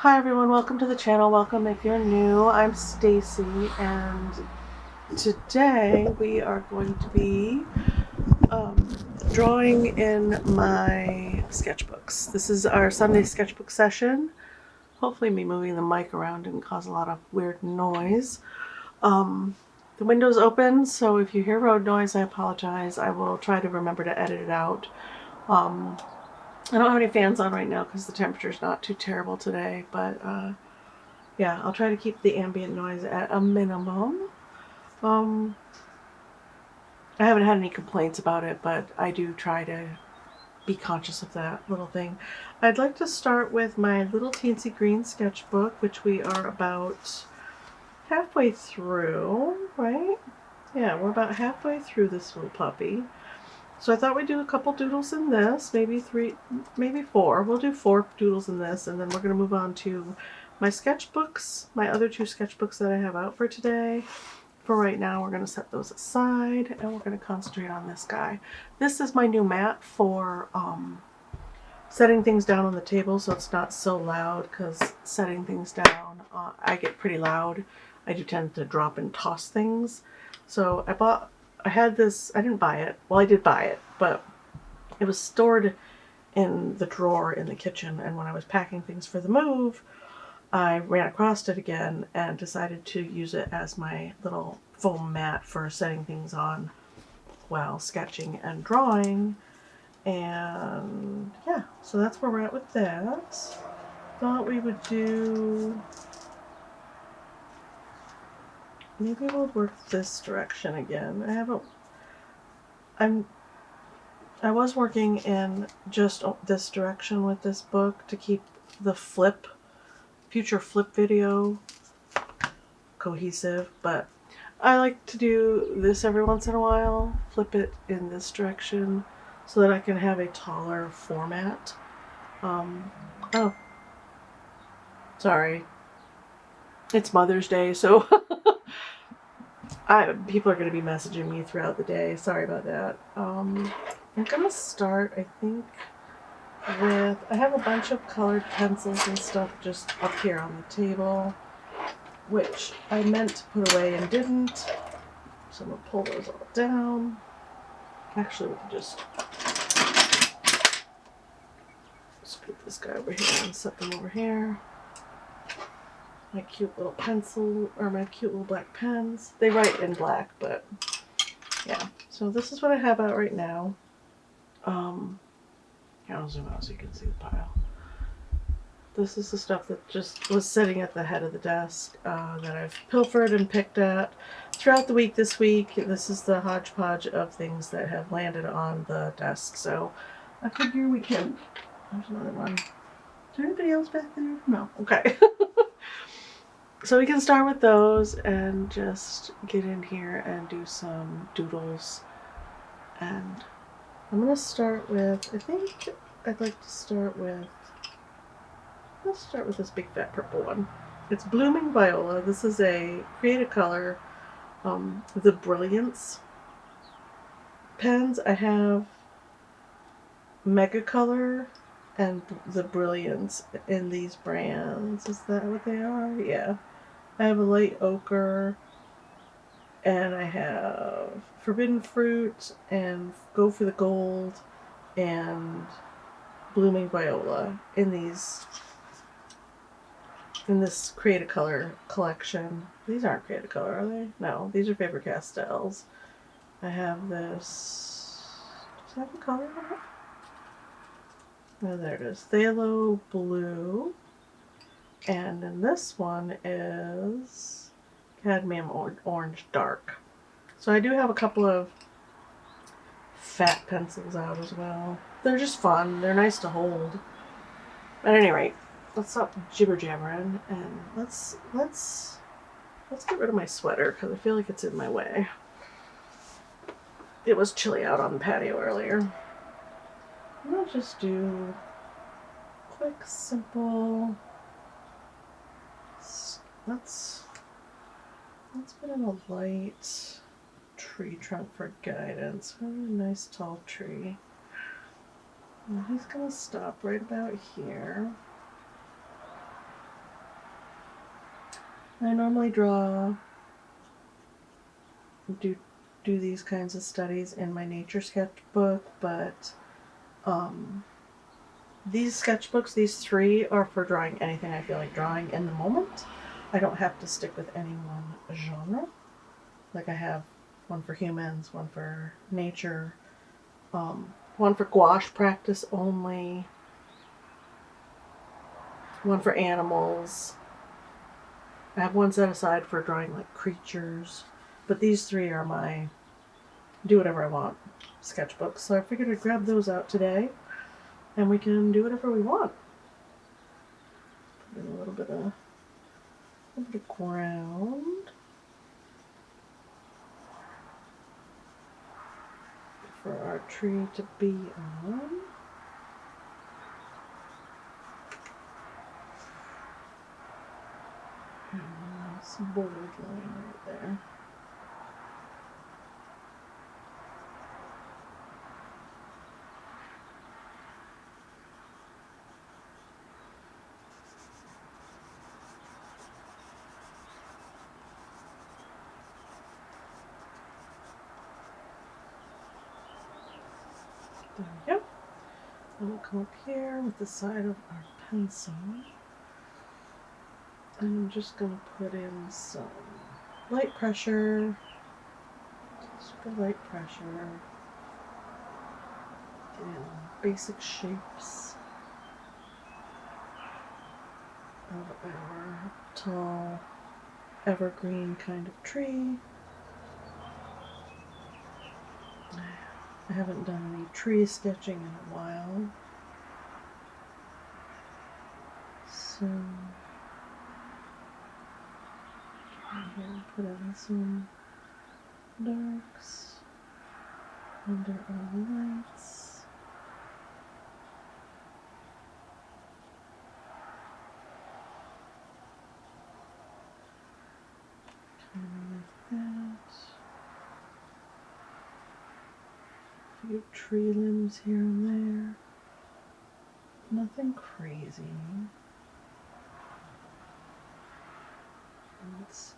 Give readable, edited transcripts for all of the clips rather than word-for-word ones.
Hi everyone, welcome to the channel. Welcome if you're new. I'm Stacey, and today we are going to be drawing in my sketchbooks. This is our Sunday sketchbook session. Hopefully me moving the mic around didn't cause a lot of weird noise. The window's open, so if you hear road noise, I apologize. I will try to remember to edit it out. I don't have any fans on right now because the temperature's not too terrible today, but yeah, I'll try to keep the ambient noise at a minimum. I haven't had any complaints about it, but I do try to be conscious of that little thing. I'd like to start with my little teensy green sketchbook, which we are about halfway through, right? Yeah, we're about halfway through this little puppy. So I thought we'd do a couple doodles in this, maybe 3, maybe 4. We'll do 4 doodles in this, and then we're going to move on to my sketchbooks, my other 2 sketchbooks that I have out for today. For right now, we're going to set those aside, and we're going to concentrate on this guy. This is my new mat for setting things down on the table so it's not so loud, because setting things down, I get pretty loud. I do tend to drop and toss things. So I had this, I didn't buy it. Well, I did buy it, but it was stored in the drawer in the kitchen, and when I was packing things for the move, I ran across it again and decided to use it as my little foam mat for setting things on while sketching and drawing. And yeah, so that's where we're at with that. Thought we would do, maybe we'll work this direction again. I was working in just this direction with this book to keep the future flip video cohesive, but I like to do this every once in a while, flip it in this direction so that I can have a taller format. Oh, sorry. It's Mother's Day, so people are going to be messaging me throughout the day. Sorry about that. I'm going to start, I think, I have a bunch of colored pencils and stuff just up here on the table, which I meant to put away and didn't. So I'm going to pull those all down. Actually, we can just scoop this guy over here and set them over here. My cute little pencil, or my cute little black pens. They write in black, but yeah. So this is what I have out right now. I'll zoom out so you can see the pile. This is the stuff that just was sitting at the head of the desk that I've pilfered and picked at throughout the week this week. This is the hodgepodge of things that have landed on the desk. So I figure we can... There's another one. Is there anybody else back there? No. Okay. So we can start with those and just get in here and do some doodles. And I'm going to start with, I think I'd like to start with, let's start with this big fat purple one. It's Blooming Viola. This is a Create a Color, the Brilliance pens. I have Mega Color and the Brilliance in these brands. Is that what they are? Yeah. I have a light ochre, and I have Forbidden Fruit, and Go for the Gold, and Blooming Viola in this Create a Color collection. These aren't Create a Color, are they? No, these are Faber-Castells. I have this. Does it have a color on it? Oh, there it is. Phthalo Blue. And then this one is Cadmium Orange Dark. So I do have a couple of fat pencils out as well. They're just fun. They're nice to hold. At any rate, let's stop jibber jabbering and let's get rid of my sweater because I feel like it's in my way. It was chilly out on the patio earlier. I'm gonna just do quick, simple. Let's put in a light tree trunk for guidance. Really nice tall tree. And he's gonna stop right about here. I normally do these kinds of studies in my nature sketchbook, but these sketchbooks, these 3, are for drawing anything I feel like drawing in the moment. I don't have to stick with any one genre. Like I have one for humans, one for nature, one for gouache practice only, one for animals. I have one set aside for drawing like creatures, but these 3 are my do whatever I want sketchbooks. So I figured I'd grab those out today and we can do whatever we want. Put in a little bit of ground for our tree to be on. And a nice bold line right there. There we go. And we'll come up here with the side of our pencil. And I'm just going to put in some light pressure, super light pressure, and basic shapes of our tall, evergreen kind of tree. I haven't done any tree sketching in a while, so put in some darks under our lights. Kind of like that. A few tree limbs here and there. Nothing crazy. Let's see.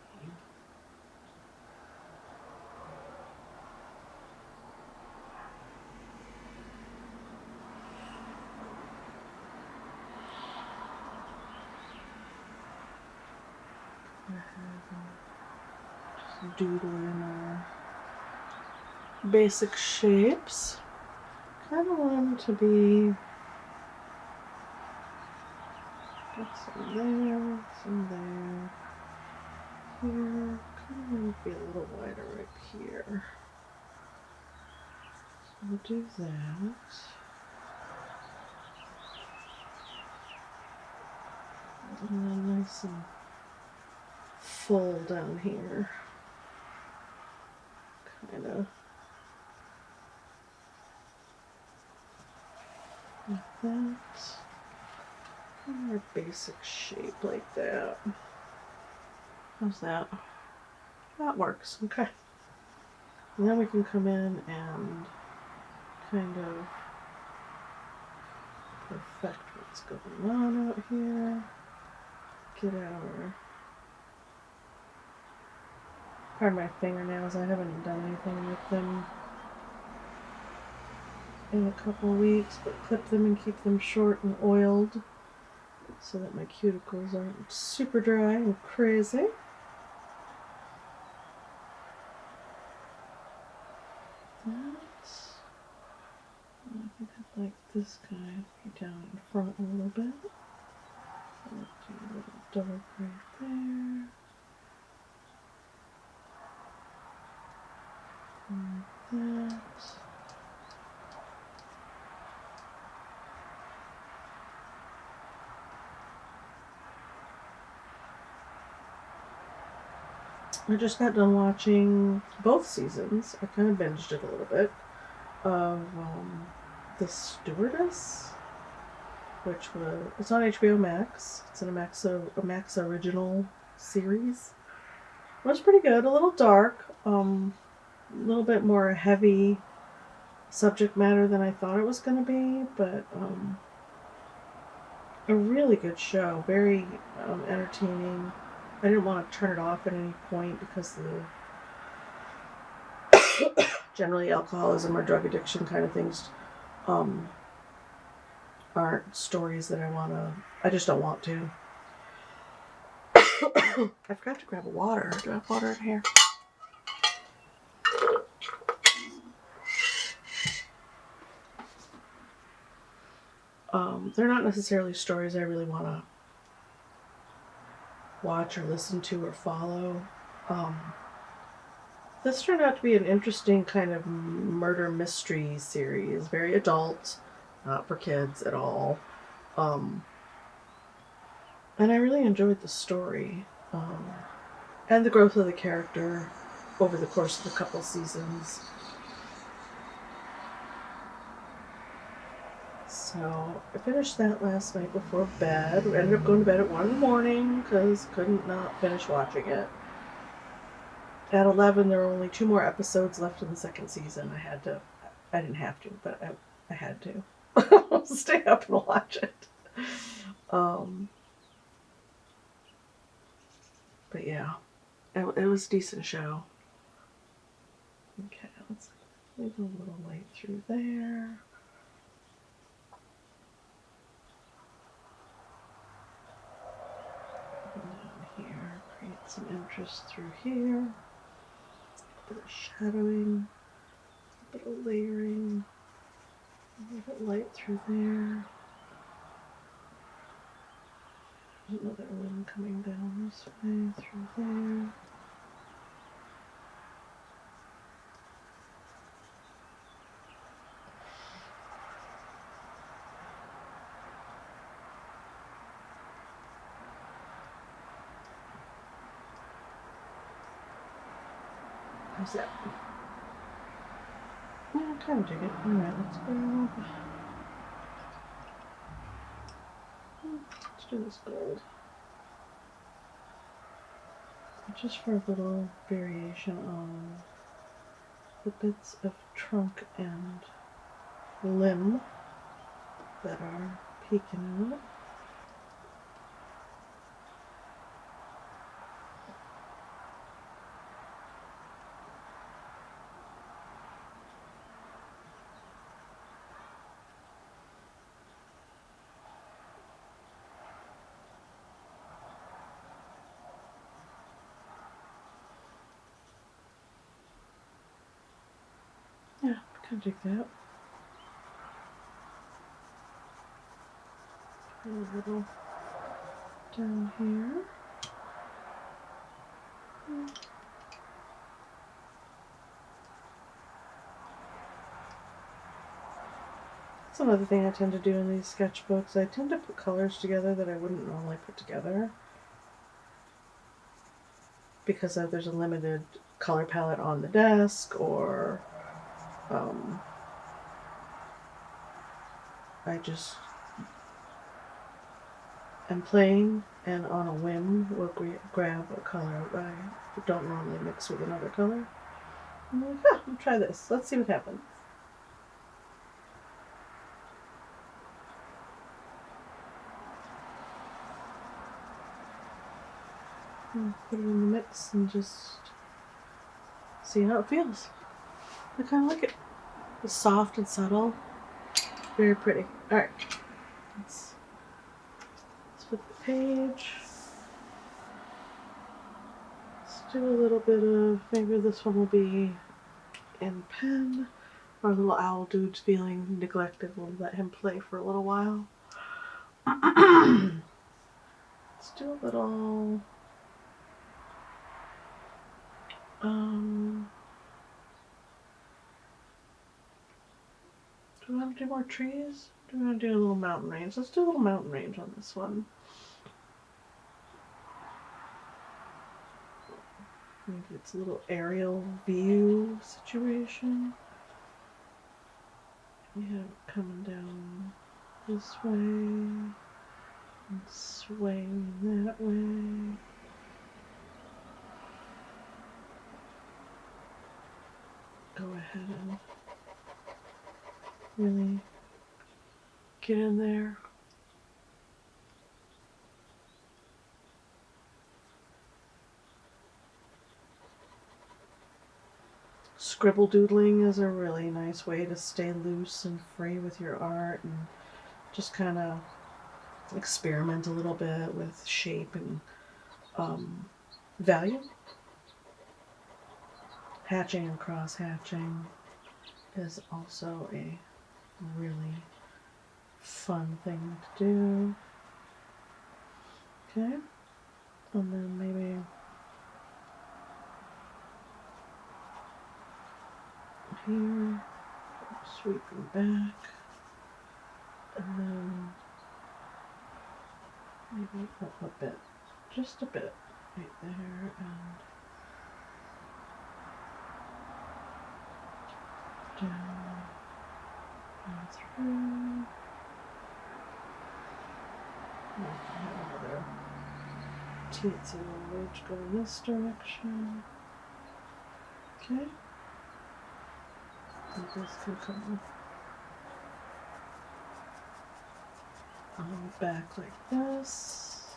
Just doodling our basic shapes. Kind of want them to be some there, some there, here. Kind of want to be a little wider right here. So we'll do that. And then nice and full down here. Kind of like that. And our basic shape like that. How's that? That works. Okay. And then we can come in and kind of perfect what's going on out here. Get our, pardon my fingernails, I haven't done anything with them in a couple of weeks, but clip them and keep them short and oiled so that my cuticles aren't super dry and crazy. I think I'd like this guy to be down in front a little bit. So let's do a little dark right there. Like that. I just got done watching both seasons. I kind of binged it a little bit of The Stewardess, which was, it's on HBO Max. It's in a Max original series. It was pretty good. A little dark. A little bit more heavy subject matter than I thought it was going to be, but a really good show. Very entertaining. I didn't want to turn it off at any point because generally alcoholism or drug addiction kind of things aren't stories that I just don't want to. I forgot to grab a water. Do I have water in here? They're not necessarily stories I really want to watch or listen to or follow. This turned out to be an interesting kind of murder mystery series. Very adult, not for kids at all. And I really enjoyed the story. And the growth of the character over the course of the couple seasons. So I finished that last night before bed. We ended up going to bed at 1 in the morning because couldn't not finish watching it. At 11, there were only 2 more episodes left in the second season. I didn't have to, but I had to stay up and watch it. But yeah, it was a decent show. Okay, let's leave a little light through there. Down here, create some interest through here. A bit of shadowing, a bit of layering, a little bit light through there. There's another one coming down this way through there. How's that? Yeah, I kind of dig it. Alright, let's go. Let's do this gold. Just for a little variation on the bits of trunk and limb that are peeking out. Yeah, kind of dig that. A little down here. That's another thing I tend to do in these sketchbooks. I tend to put colors together that I wouldn't normally put together because there's a limited color palette on the desk, or I just am playing and on a whim will grab a color I don't normally mix with another color. I'm like, I'll try this. Let's see what happens. Put it in the mix and just see how it feels. I kind of like it. It's soft and subtle. Very pretty. Alright. Let's flip the page. Let's do a little bit of, maybe this one will be in pen. Our little owl dude's feeling neglected. We'll let him play for a little while. Let's do a little do we want to do more trees? Do we want to do a little mountain range? Let's do a little mountain range on this one. Maybe it's a little aerial view situation. We have it coming down this way and swaying that way. Go ahead and really get in there. scribble doodling is a really nice way to stay loose and free with your art and just kind of experiment a little bit with shape and value. Hatching and cross hatching is also a really fun thing to do. Okay, and then maybe here, sweeping back, and then maybe up a bit, just a bit, right there, and down and through. Another teensy little ridge going this direction. Okay. And this can come on back like this.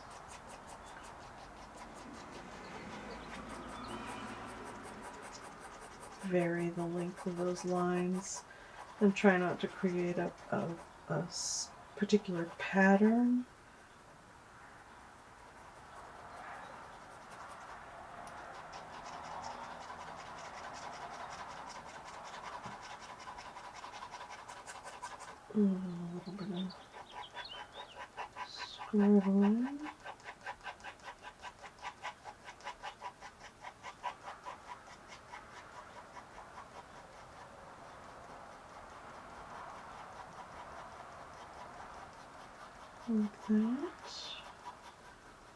Vary the length of those lines and try not to create a particular pattern. A little bit of scribbling. Like that.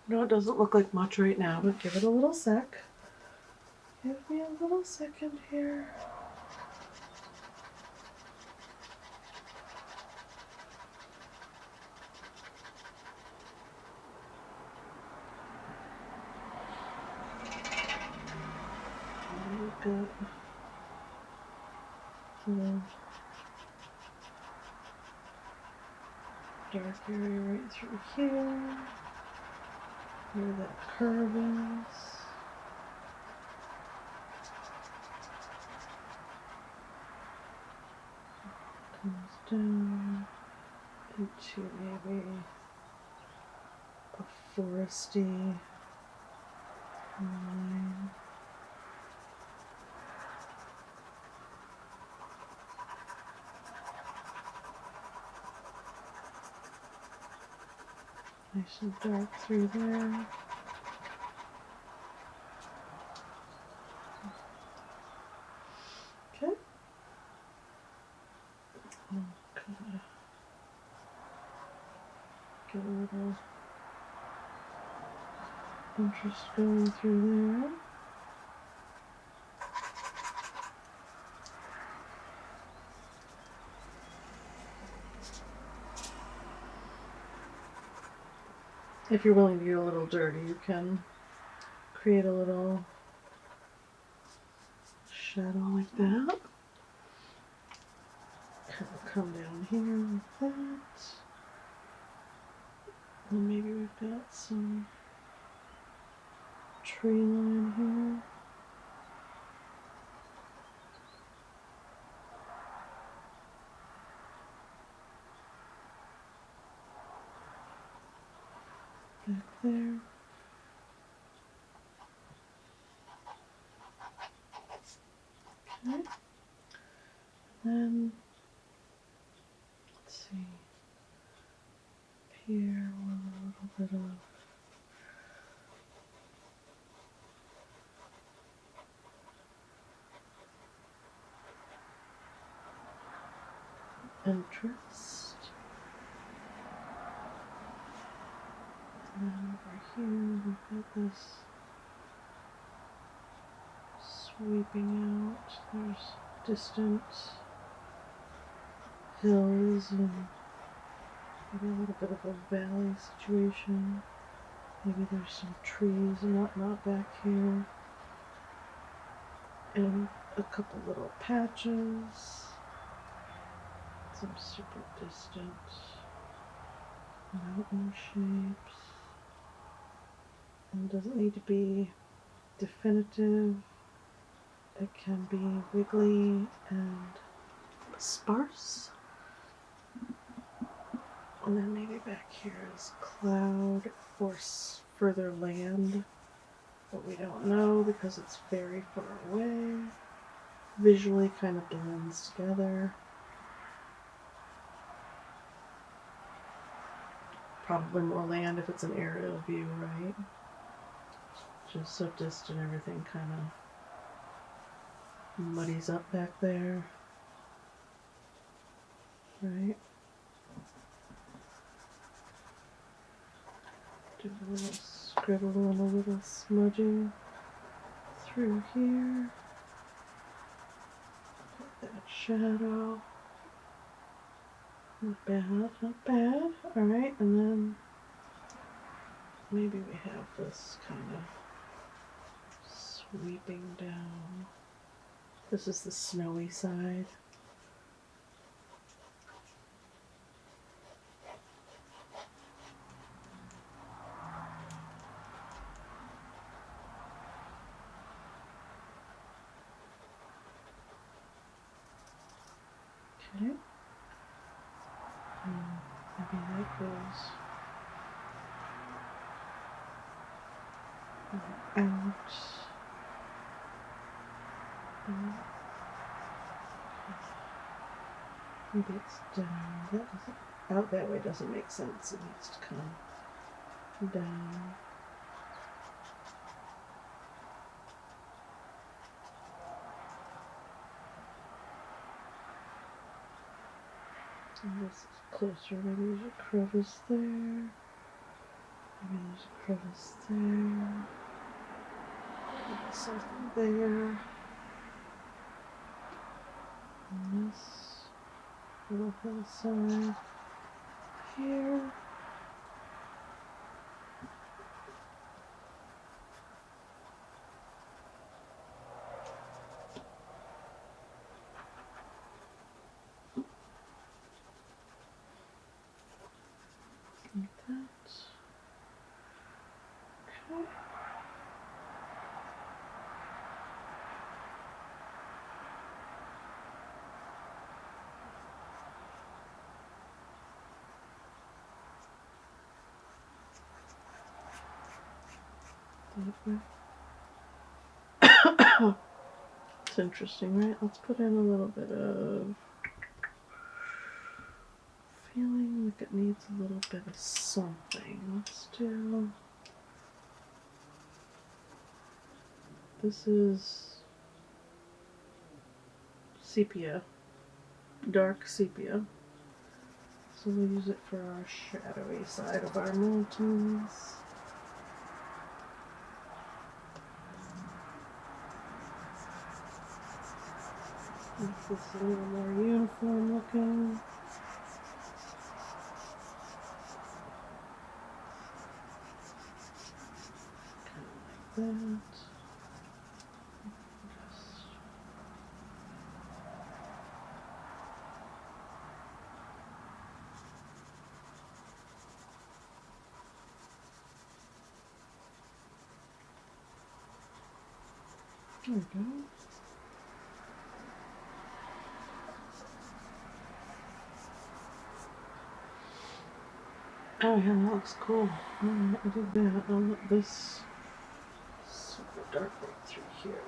No, it doesn't look like much right now, but give it a little sec. Give me a little second here. Got the dark area right through here, where that curve is. Comes down into maybe a foresty line. Nice and dark through there. Okay. Okay. Get a little interest going through there. If you're willing to get a little dirty, you can create a little shadow like that. Come down here like that. And maybe we've got some tree line here. Back there. Okay. Then let's see. Up here, a little bit of interest. And then over here, we've got this sweeping out. There's distant hills and maybe a little bit of a valley situation. Maybe there's some trees and whatnot back here. And a couple little patches. Some super distant mountain shapes. And it doesn't need to be definitive. it can be wiggly and sparse. And then maybe back here is cloud or further land, but we don't know because it's very far away. Visually kind of blends together. Probably more land if it's an aerial view, right? Just so distant, everything kind of muddies up back there, right? Do a little scribble and a little smudging through here. Put that shadow. Not bad, not bad. Alright, and then maybe we have this kind of sweeping down. This is the snowy side. Okay. Maybe that goes out. Maybe it's down. That doesn't, out that way doesn't make sense. It needs to come down. And this is closer. Maybe there's a crevice there. Maybe there's a crevice there. Maybe something there. And this little hillside here. Like that. Okay. It's interesting, right? Let's put in a little bit of feeling like it needs a little bit of something. Let's do, this is sepia, dark sepia. So we'll use it for our shadowy side of our mountains. Make this a little more uniform looking. Kind of like that. There we go. Oh yeah, that looks cool. Alright, I did that. I'll let this super dark right through here.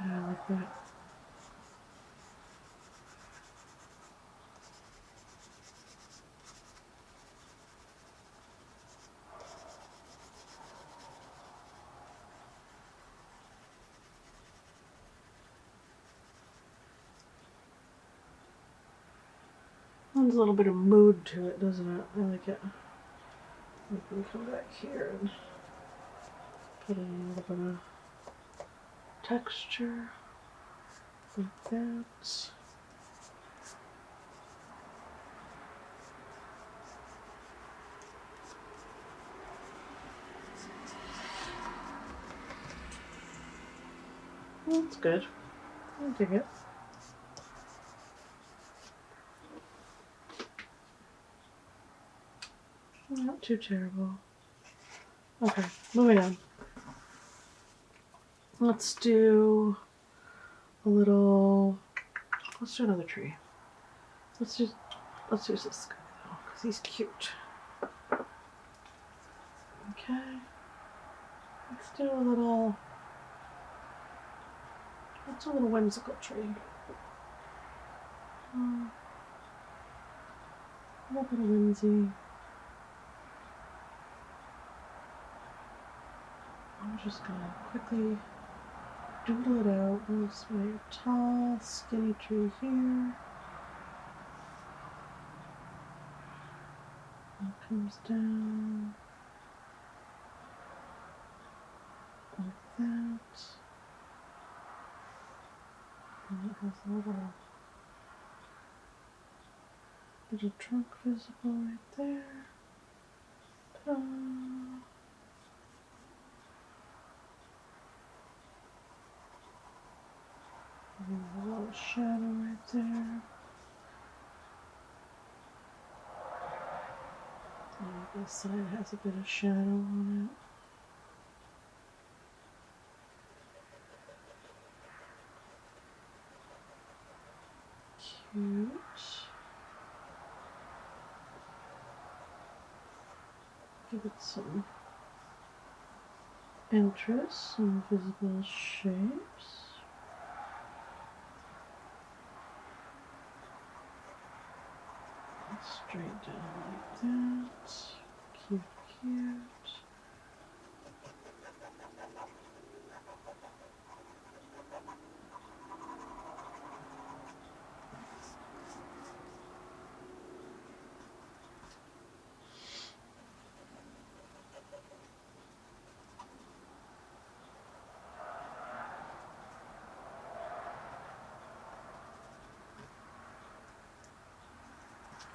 Yeah, I like that. Adds a little bit of mood to it, doesn't it? I like it. We can come back here and put in a little bit of texture like that. That's good. I dig it. Not too terrible. Okay, moving on. Let's do let's do another tree. Let's use this guy though, because he's cute. Okay. Let's do a little whimsical tree. A little bit of whimsy. I'm just gonna quickly doodle it out. There's my tall, skinny tree here. It comes down like that. And it has a little trunk visible right there. Ta-da. And a little shadow right there. And this side has a bit of shadow on it. Cute. Give it some interest, some visible shapes. Straight down like that. Cute, cute.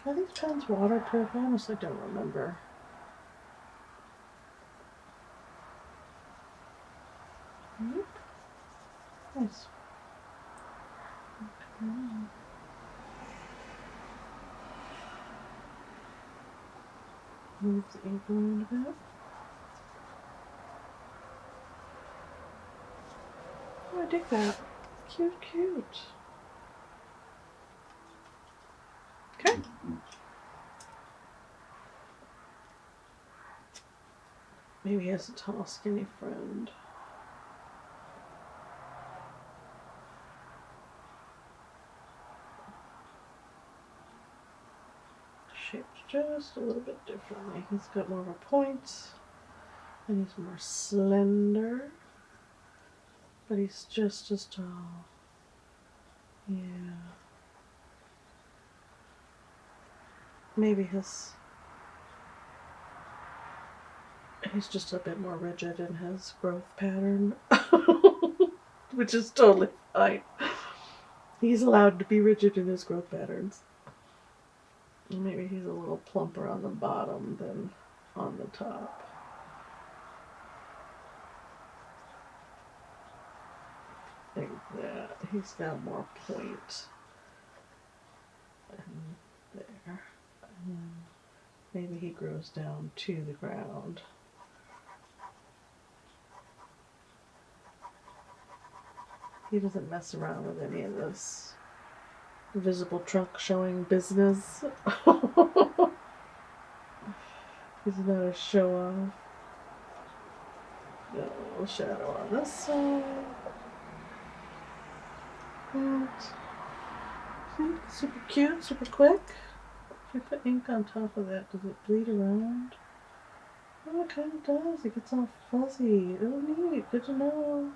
Are these pens waterproof? I honestly don't remember. Yep. Nice. Okay. Move the ink around a bit. Oh, I dig that. Cute, cute. Okay. Maybe he has a tall, skinny friend. Shaped just a little bit differently. He's got more of a point, and he's more slender, but he's just as tall. Yeah. Maybe he's just a bit more rigid in his growth pattern, which is totally fine. He's allowed to be rigid in his growth patterns. Maybe he's a little plumper on the bottom than on the top. Like that. He's got more point. And there. And maybe he grows down to the ground. He doesn't mess around with any of this visible trunk showing business. He's not a show off. Got a little shadow on this side. See, super cute, super quick. If I put ink on top of that, does it bleed around? Oh, it kind of does. It gets all fuzzy. Oh, neat. Good to know.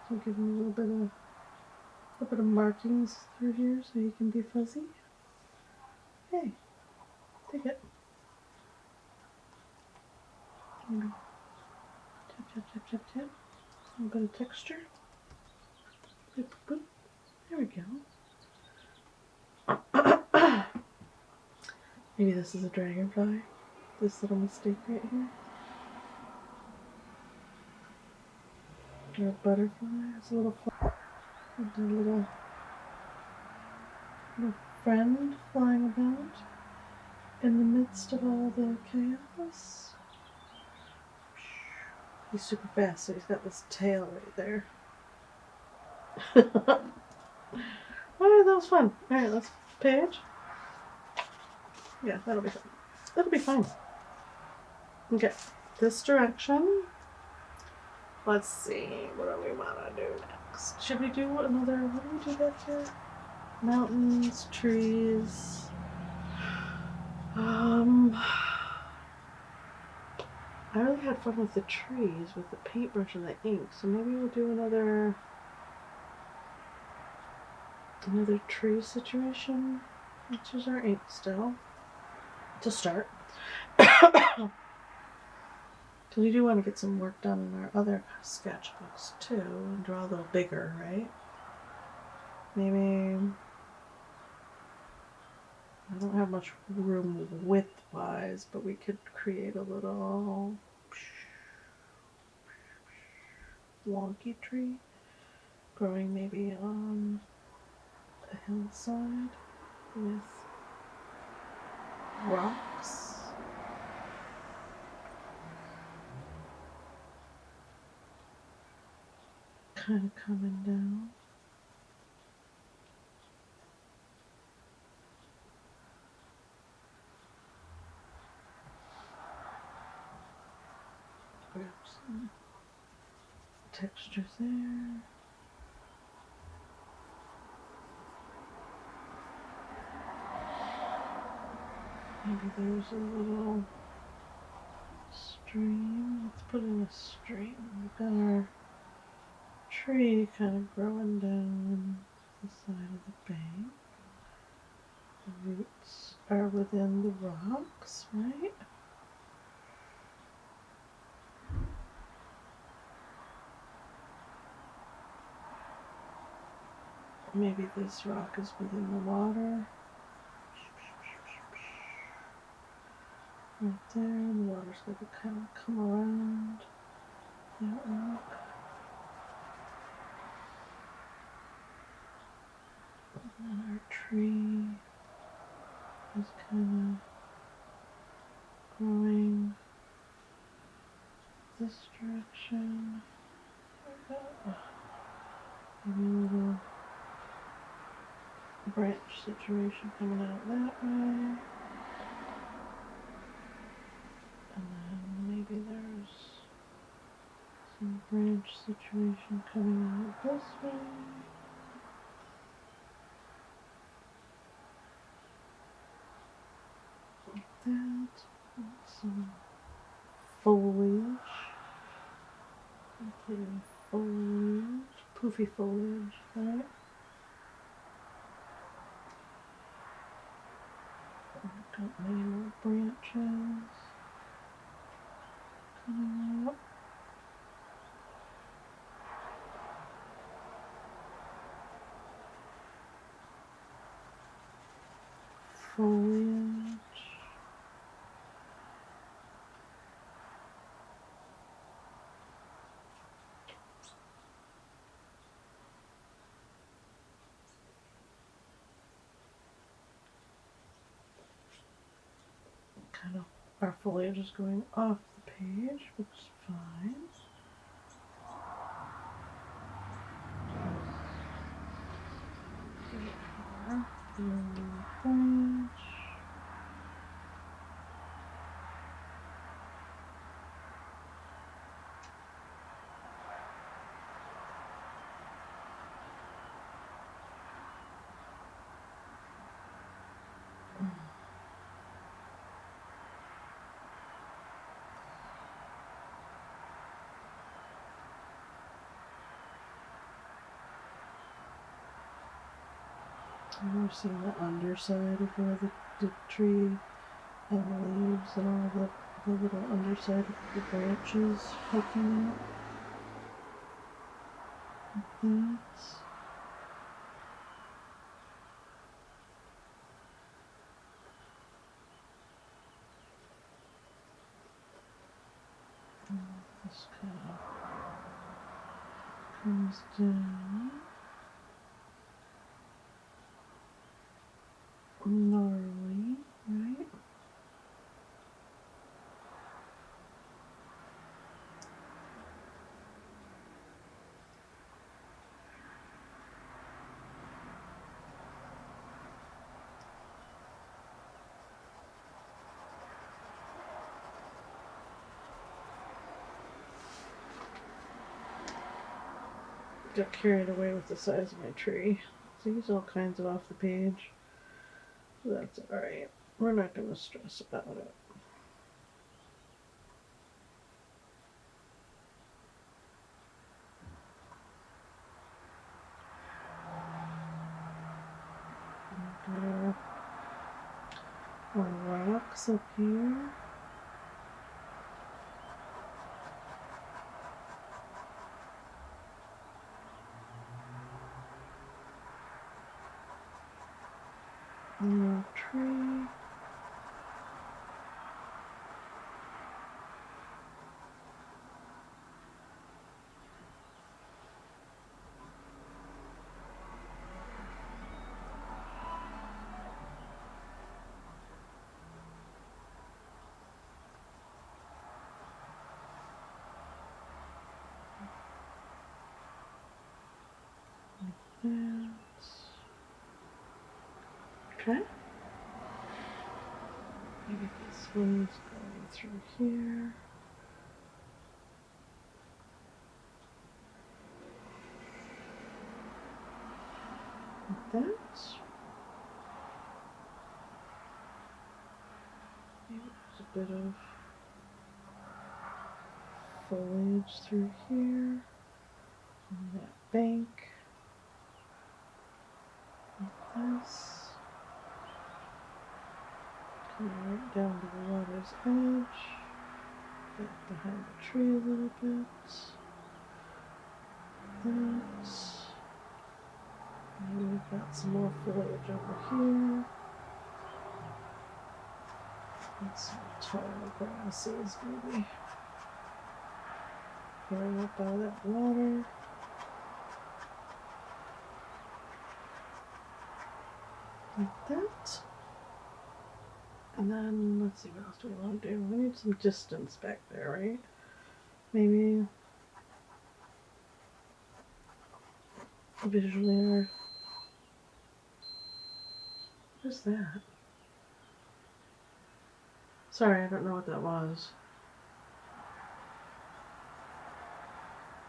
So give him a little bit of markings through here so he can be fuzzy. Hey, take it. Maybe tap, tap, tap, tap, tap. A little bit of texture. Boop, boop. There we go. Maybe this is a dragonfly. This little mistake right here. Or a butterfly. It's a little fly. A little friend flying about. in the midst of all the chaos. He's super fast, so he's got this tail right there. Alright, that was fun. Alright, let's page. Yeah, that'll be fun. That'll be fine. Okay, this direction. Let's see, what do we want to do next? Should we do another, what do we do back here? Mountains, trees. I really had fun with the trees, with the paintbrush and the ink, so maybe we'll do another tree situation. Let's use our ink still to start. Because we do want to get some work done in our other sketchbooks too, and draw a little bigger, right? Maybe, I don't have much room width-wise, but we could create a little wonky tree growing maybe on a hillside with rocks. Kind of coming down. Grab some textures there. Maybe there's a little stream. Let's put in a stream. We've got our tree kind of growing down the side of the bank. The roots are within the rocks, right? Maybe this rock is within the water. Right there, and the water's going to kind of come around that rock. And then our tree is kind of growing this direction. Maybe a little branch situation coming out that way. And then maybe there's some branch situation coming out this way. Like that. Some foliage. Including foliage. Poofy foliage, right? I've got many more branches coming up. Foliage. Kind of, our foliage is going off the page, which is fine. Branch. We're seeing the underside of where the tree and the leaves and all the little underside of the branches poking out. Like that. And this kind of comes down. Gnarly, right? got carried away with the size of my tree. These all kinds of off the page. That's alright. We're not going to stress about it. More rocks up here. More tree. Okay. Maybe this one's going through here. Like that. Maybe there's a bit of foliage through here. On that bank. Like this. Coming right down to the water's edge. Back behind the tree a little bit. That. Maybe we've got some more foliage over here. And some taller grasses, maybe. Going up out of that water. Like that. And then, let's see, what else do we want to do? We need some distance back there, right? Maybe visually. What is that? Sorry, I don't know what that was.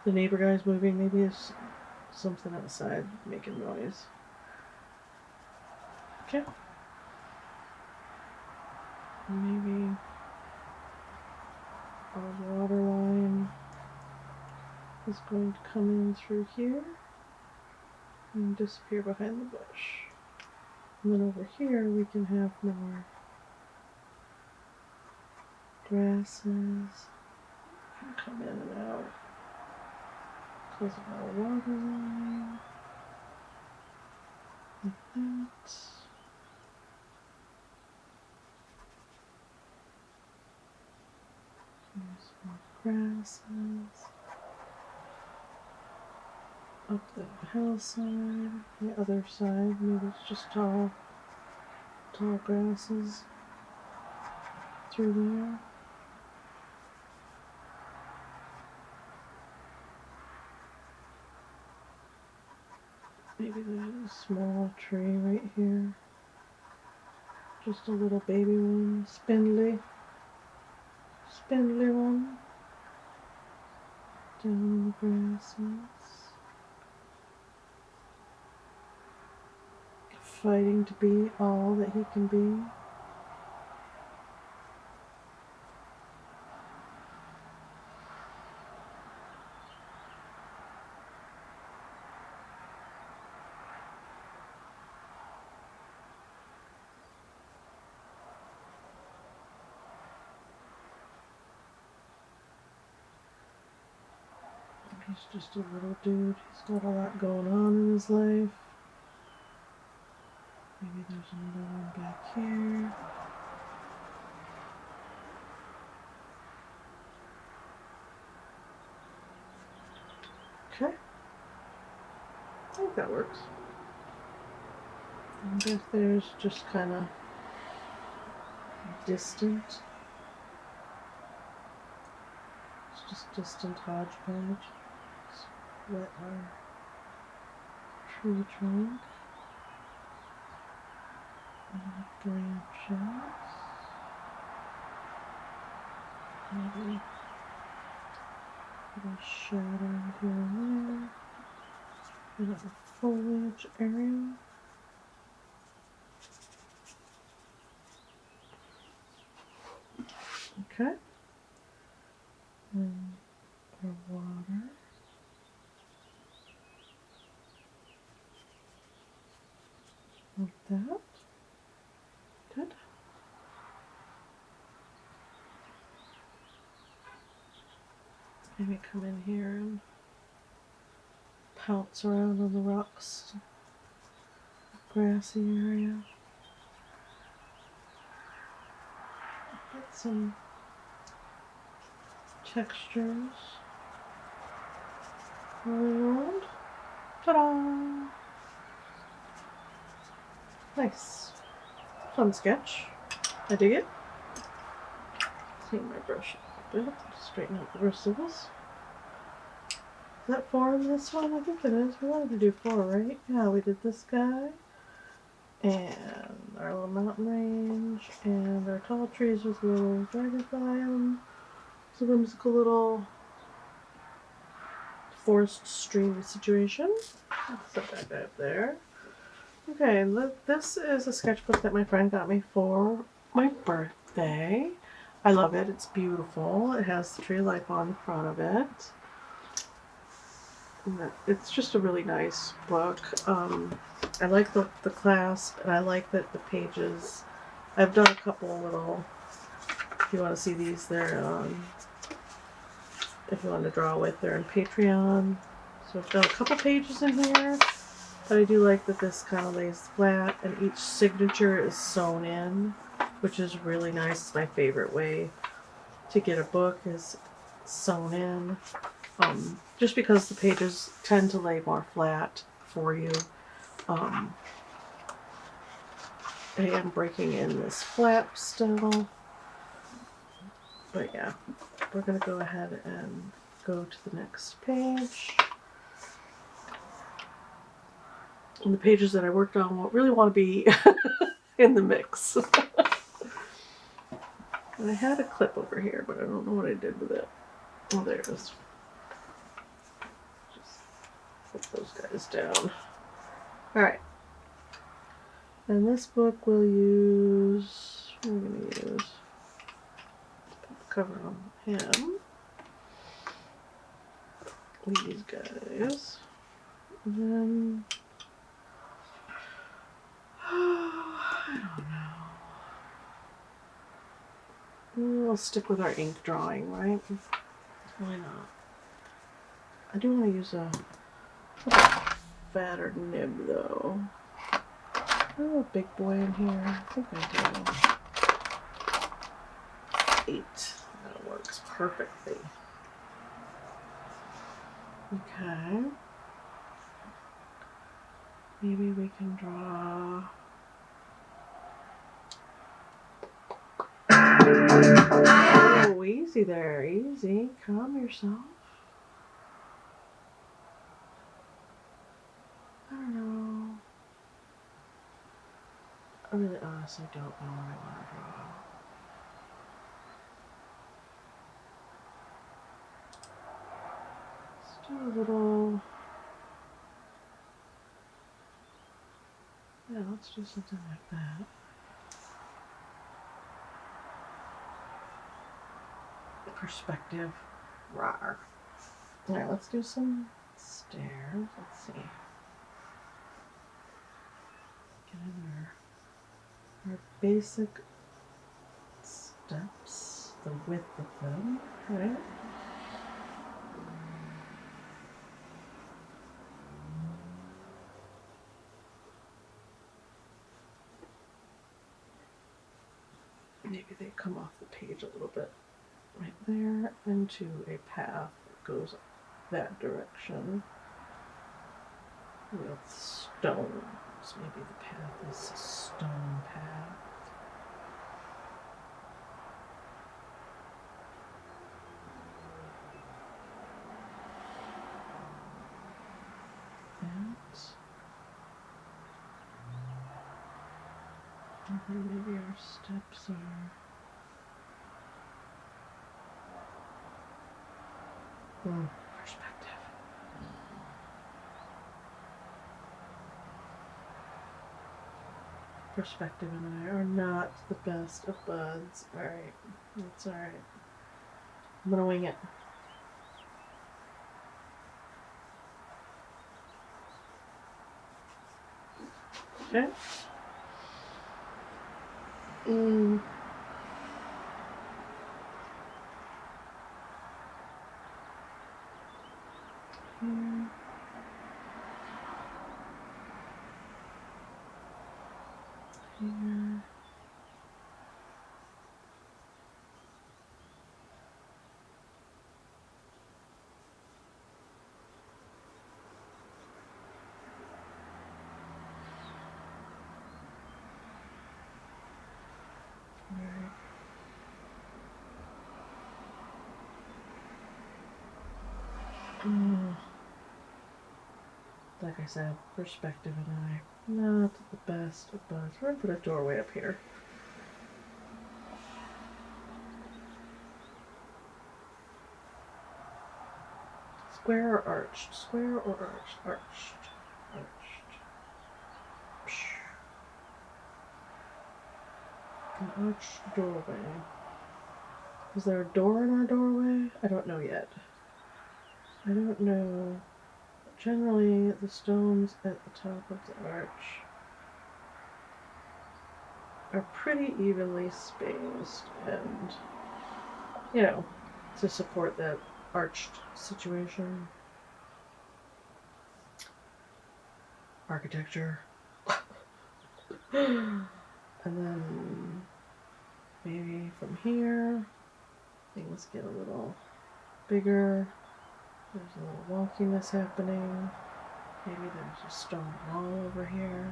The neighbor guy's moving. Maybe it's something outside making noise. Okay. Maybe our water line is going to come in through here and disappear behind the bush. And then over here we can have more grasses. Come in and out because of our water line. Like that. There's more grasses. Up the hillside, the other side, maybe it's just tall grasses through there. Maybe there's a small tree right here. Just a little baby one, spindly one. Down in the grasses. Fighting to be all that he can be. He's just a little dude. He's got a lot going on in his life. Maybe there's another one back here. Okay. I think that works. And back there's just kind of distant. It's just distant hodgepodge. Let's wet our tree trunk. And branches. Maybe a little shadow here and there. in a foliage area. Okay. And our water. Like that. Good. Maybe come in here and pounce around on the rocks, grassy area. Get some textures all around. Ta-da! Nice. Fun sketch. I dig it. Clean my brush a bit. Straighten out the bristles. Is that 4 in this one? I think it is. We wanted to do 4, right? Yeah, we did this guy. And our little mountain range. And our tall trees with little dragonfly on them. It's a whimsical little forest stream situation. Set that guy up there. Okay, and this is a sketchbook that my friend got me for my birthday. I love it. It's beautiful. It has the tree of life on the front of it. And it's just a really nice book. I like the clasp, and I like that the pages. I've done a couple little. If you want to see these, they're if you want to draw with, they're in Patreon. So I've done a couple pages in here. But I do like that this kind of lays flat and each signature is sewn in, which is really nice. It's my favorite way to get a book is sewn in. Just because the pages tend to lay more flat for you. I am breaking in this flap still. But yeah, we're going to go ahead and go to the next page. And the pages that I worked on won't really want to be in the mix. And I had a clip over here, but I don't know what I did with it. Oh, there it is. Just put those guys down. Alright. And this book will use... What are we going to use? Put the cover on him. These guys. And then... I don't know. We'll stick with our ink drawing, right? Why not? I do want to use a fatter nib, though. Oh, a big boy in here. I think I do. 8. That works perfectly. Okay. Maybe we can draw... Oh, easy there. Easy. Calm yourself. I don't know. I really honestly don't know what I want to draw. Let's do a little... Yeah, let's do something like that. Perspective. Rawr. Alright, let's do some stairs. Let's see. Get in our basic steps, the width of them, right? Maybe they come off the page a little bit. Right there into a path that goes that direction. With stones. Maybe the path is a stone path. And then maybe our steps are... perspective. Perspective and I are not the best of buds. Alright, that's alright. I'm gonna wing it. Okay. Here. Here. Alright. Like I said, perspective and I, not the best of buds. We're gonna put a doorway up here. Square or arched? Square or arched? Arched. Arched. Psh. An arched doorway. Is there a door in our doorway? I don't know yet. I don't know. Generally, the stones at the top of the arch are pretty evenly spaced and, you know, to support that arched situation. Architecture. And then maybe from here, things get a little bigger. There's a little wonkiness happening. Maybe there's a stone wall over here.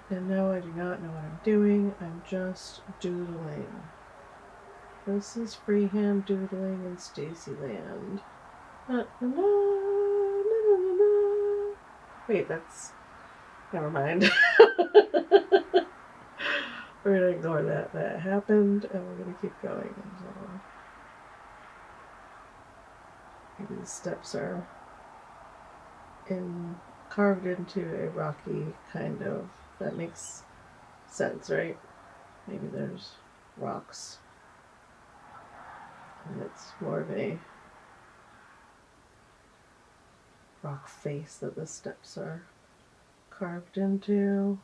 And no, I do not know what I'm doing. I'm just doodling. This is freehand doodling in Stacey land. Wait, that's... Never mind. We're gonna ignore that. That happened, and we're gonna keep going. So maybe the steps are carved into a rocky kind of... That makes sense, right? Maybe there's rocks. And it's more of a rock face that the steps are carved into.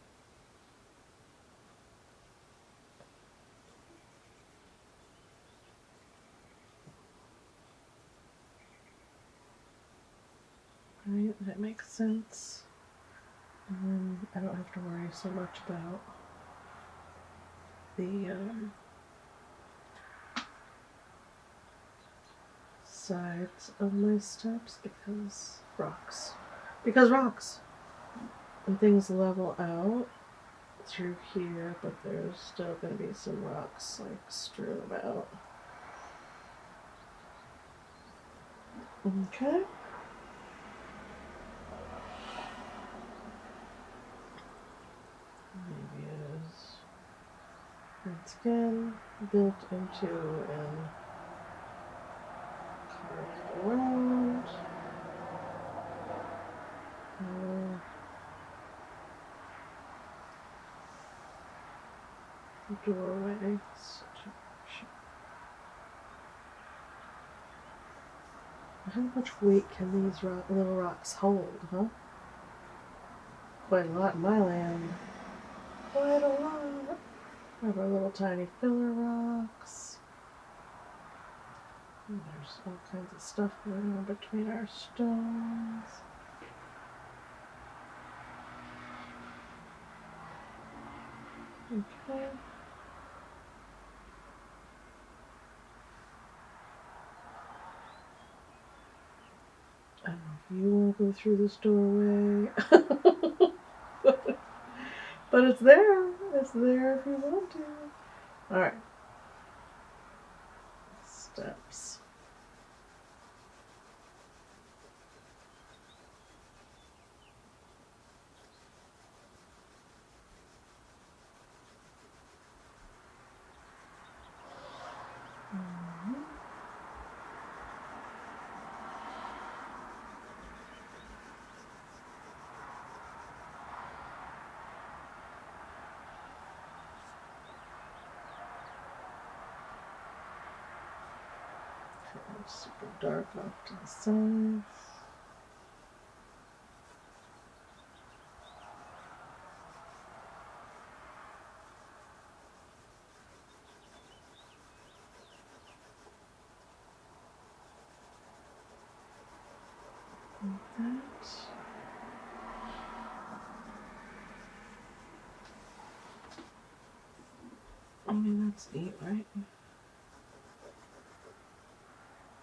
Right, that makes sense. And then I don't have to worry so much about the sides of my steps because rocks. Because rocks! And things level out through here, but there's still going to be some rocks like strewn about. Okay. Maybe it is once again built into and carved around. Doorway. How much weight can these little rocks hold, huh? Quite a lot in my land. Quite a lot. We have our little tiny filler rocks. And there's all kinds of stuff going on between our stones. Okay. I don't know if you want to go through this doorway. But it's there. It's there if you want to. Alright. Steps. It's super dark off to the side. Like that. I mean, that's neat, right?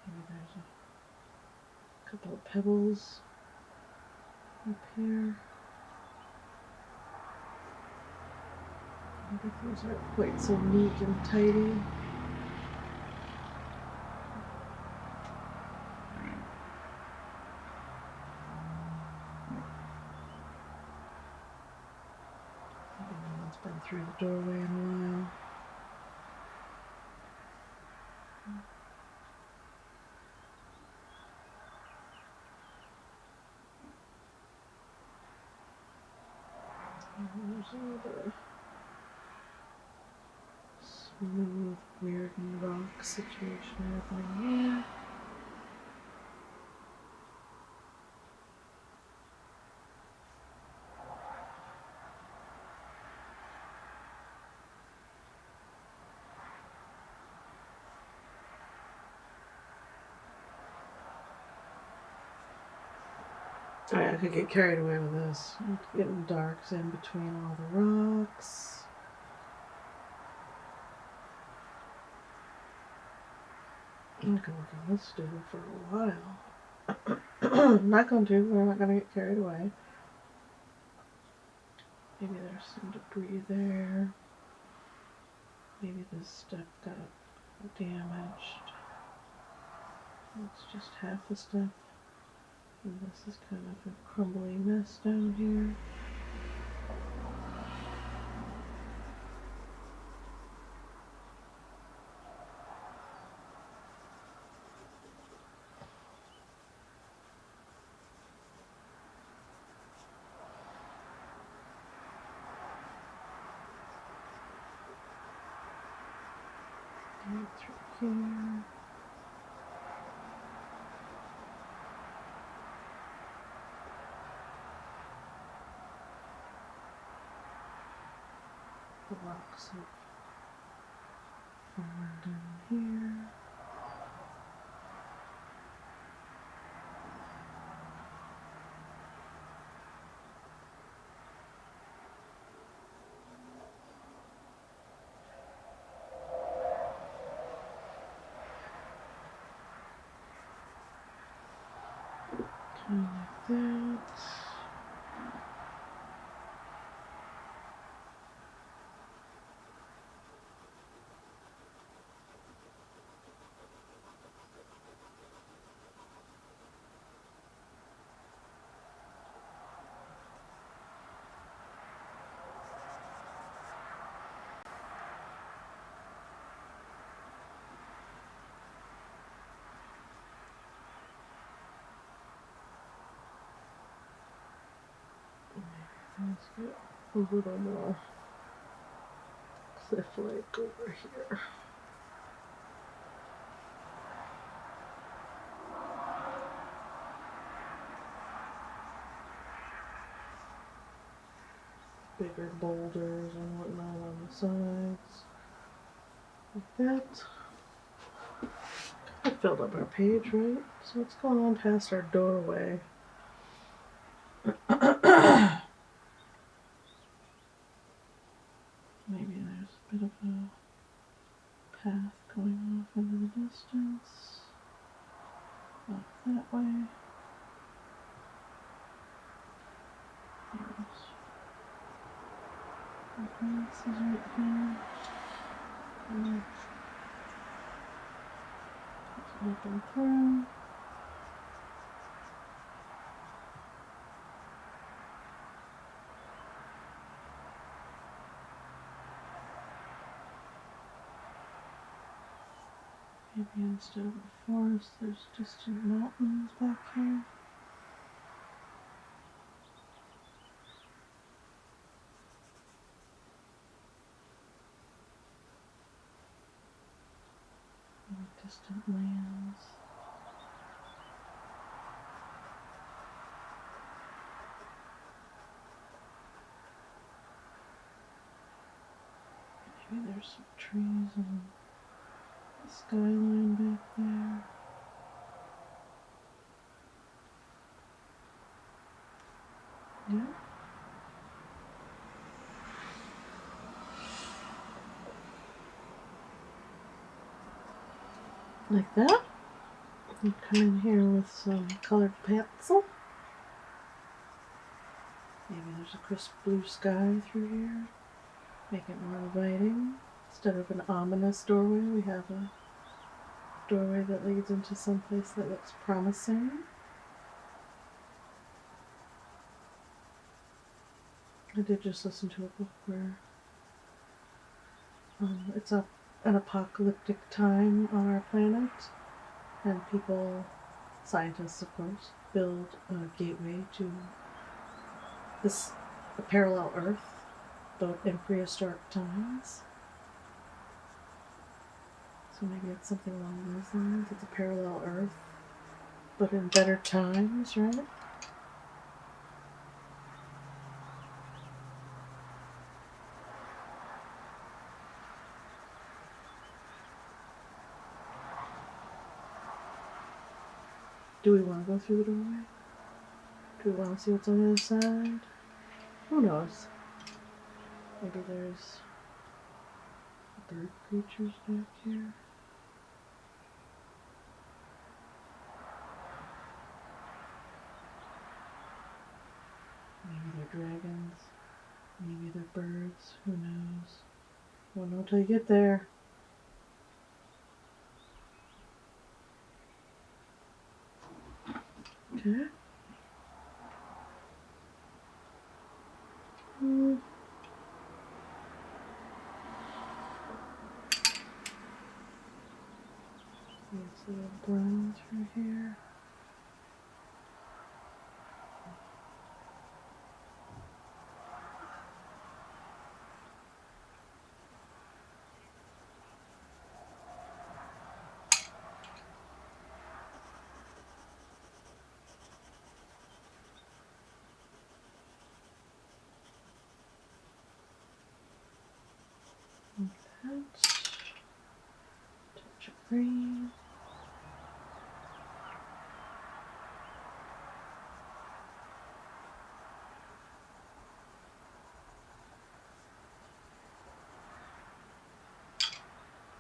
Maybe there's a couple of pebbles up here. I think those aren't quite so neat and tidy. Maybe no one's been through the doorway in a while. There's another smooth, weird rock situation happening here. I could get carried away with this. It's getting dark in between all the rocks. I'm gonna work on this doodle for a while. Not going to. We're not going to get carried away. Maybe there's some debris there. Maybe this step got damaged. It's just half the step. And this is kind of a crumbly mess down here. Right through here. The rocks have fallen down here. Kind of like that. Let's get a little more cliff-like over here. Bigger boulders and whatnot on the sides. Like that. That filled up our page, right? So what's going on past our doorway? Maybe there's a bit of a path going off into the distance. Off that way. This is right here. Open through. Maybe instead of a forest, there's distant mountains back here. distant lands. Maybe there's some trees on the skyline back there. Yeah. Like that. And come in here with some colored pencil. Maybe there's a crisp blue sky through here. Make it more inviting. Instead of an ominous doorway, we have a doorway that leads into some place that looks promising. I did just listen to a book where it's an apocalyptic time on our planet, and people, scientists of course, build a gateway to a parallel Earth, but in prehistoric times. So maybe it's something along those lines. It's a parallel Earth, but in better times, right? Do we want to go through the doorway? Do we want to see what's on the other side? Who knows? Maybe there's bird creatures back here. Maybe they're dragons. Maybe they're birds. Who knows? Won't know till you get there. Okay. These little blinds right here. Like that. Touch of green.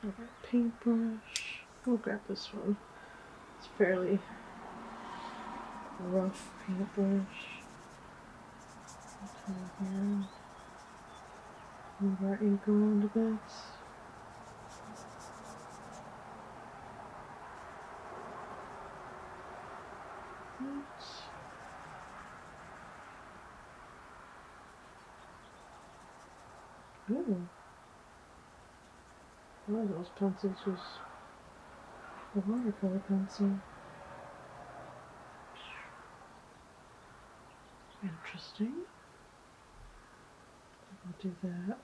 Over a paintbrush. We'll grab this one. It's fairly rough paintbrush. Come here. Move our ink around a bit. Ooh. One of those pencils was a watercolor pencil. Interesting. I'll do that.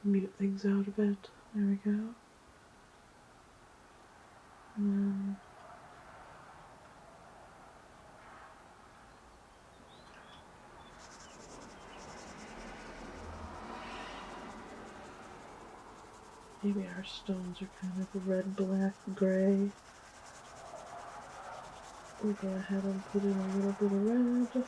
Mute things out a bit. There we go. And then maybe our stones are kind of red, black, gray. We'll go ahead and put in a little bit of red.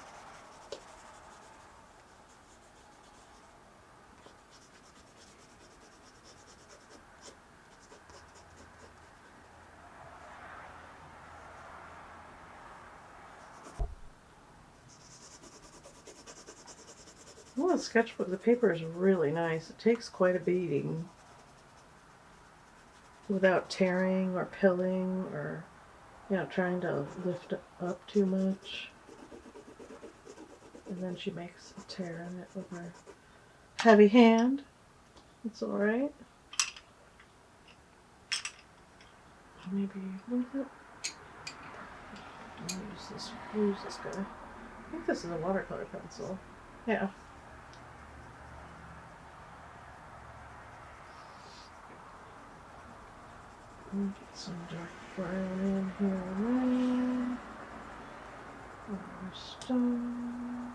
Oh, the sketchbook, the paper is really nice. It takes quite a beating without tearing or pilling or, trying to lift it up too much. And then she makes a tear in it with her heavy hand. It's alright. Maybe with it. I'll use this. We'll use this guy. I think this is a watercolor pencil. Yeah. Get some dark brown in here and there. More stones.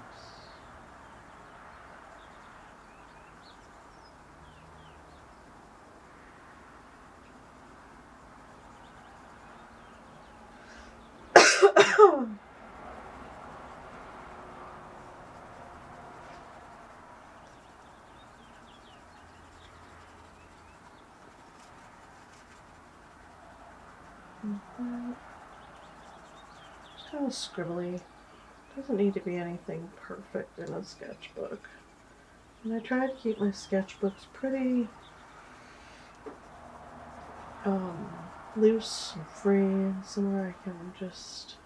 It's kind of scribbly. Doesn't need to be anything perfect in a sketchbook. And I try to keep my sketchbooks pretty loose and free, somewhere I can just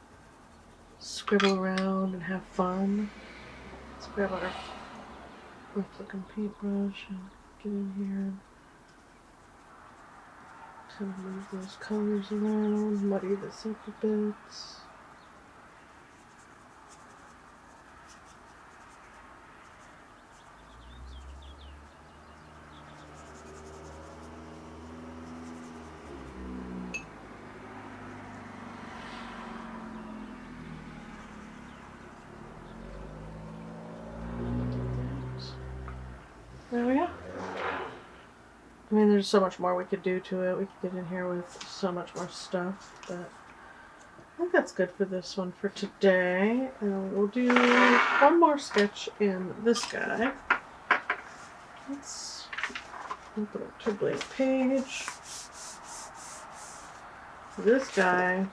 scribble around and have fun. Let's grab our rough looking paintbrush and get in here and kind of move those colors around, muddy this up a bit. There we go. I mean, there's so much more we could do to it. We could get in here with so much more stuff, but I think that's good for this one for today. And we'll do one more sketch in this guy. Let's open up to a blank page. This guy,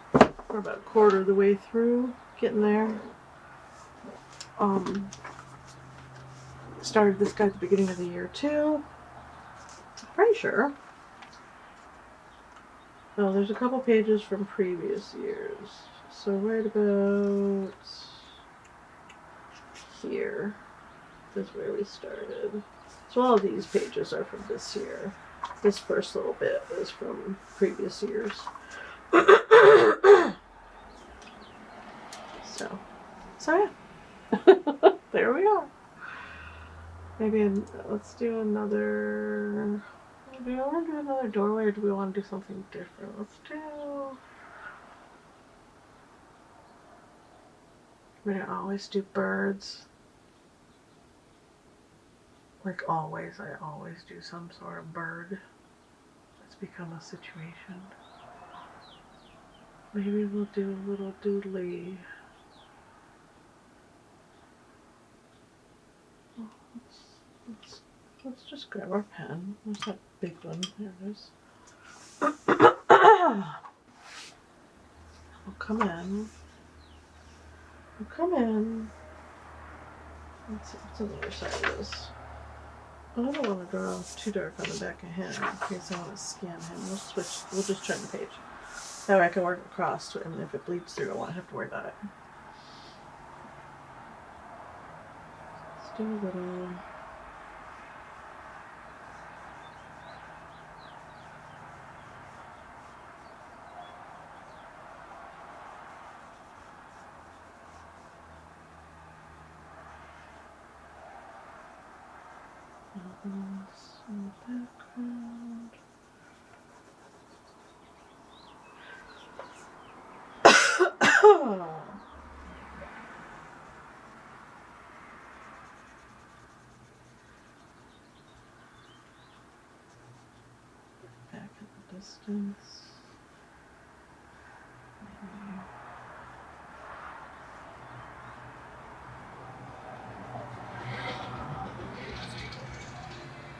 we're about a quarter of the way through, getting there. Started this guy at the beginning of the year too. Pretty sure. Oh, there's a couple pages from previous years. So right about here is where we started. So all of these pages are from this year. This first little bit is from previous years. So yeah. There we are. Maybe let's do another. Do we want to do another doorway, or do we want to do something different? Let's do. I'm gonna always do birds. Like always, I always do some sort of bird. It's become a situation. Maybe we'll do a little doodly. Let's just grab our pen. There's that big one. There it is. We'll come in. We'll come in. Let's see what's on the other side of this. I don't want to draw too dark on the back of him in case I want to scan him. We'll switch. We'll just turn the page. That way I can work across, and if it bleeds through, I won't have to worry about it. Let's do a little. Mountains in the background. Back in the distance.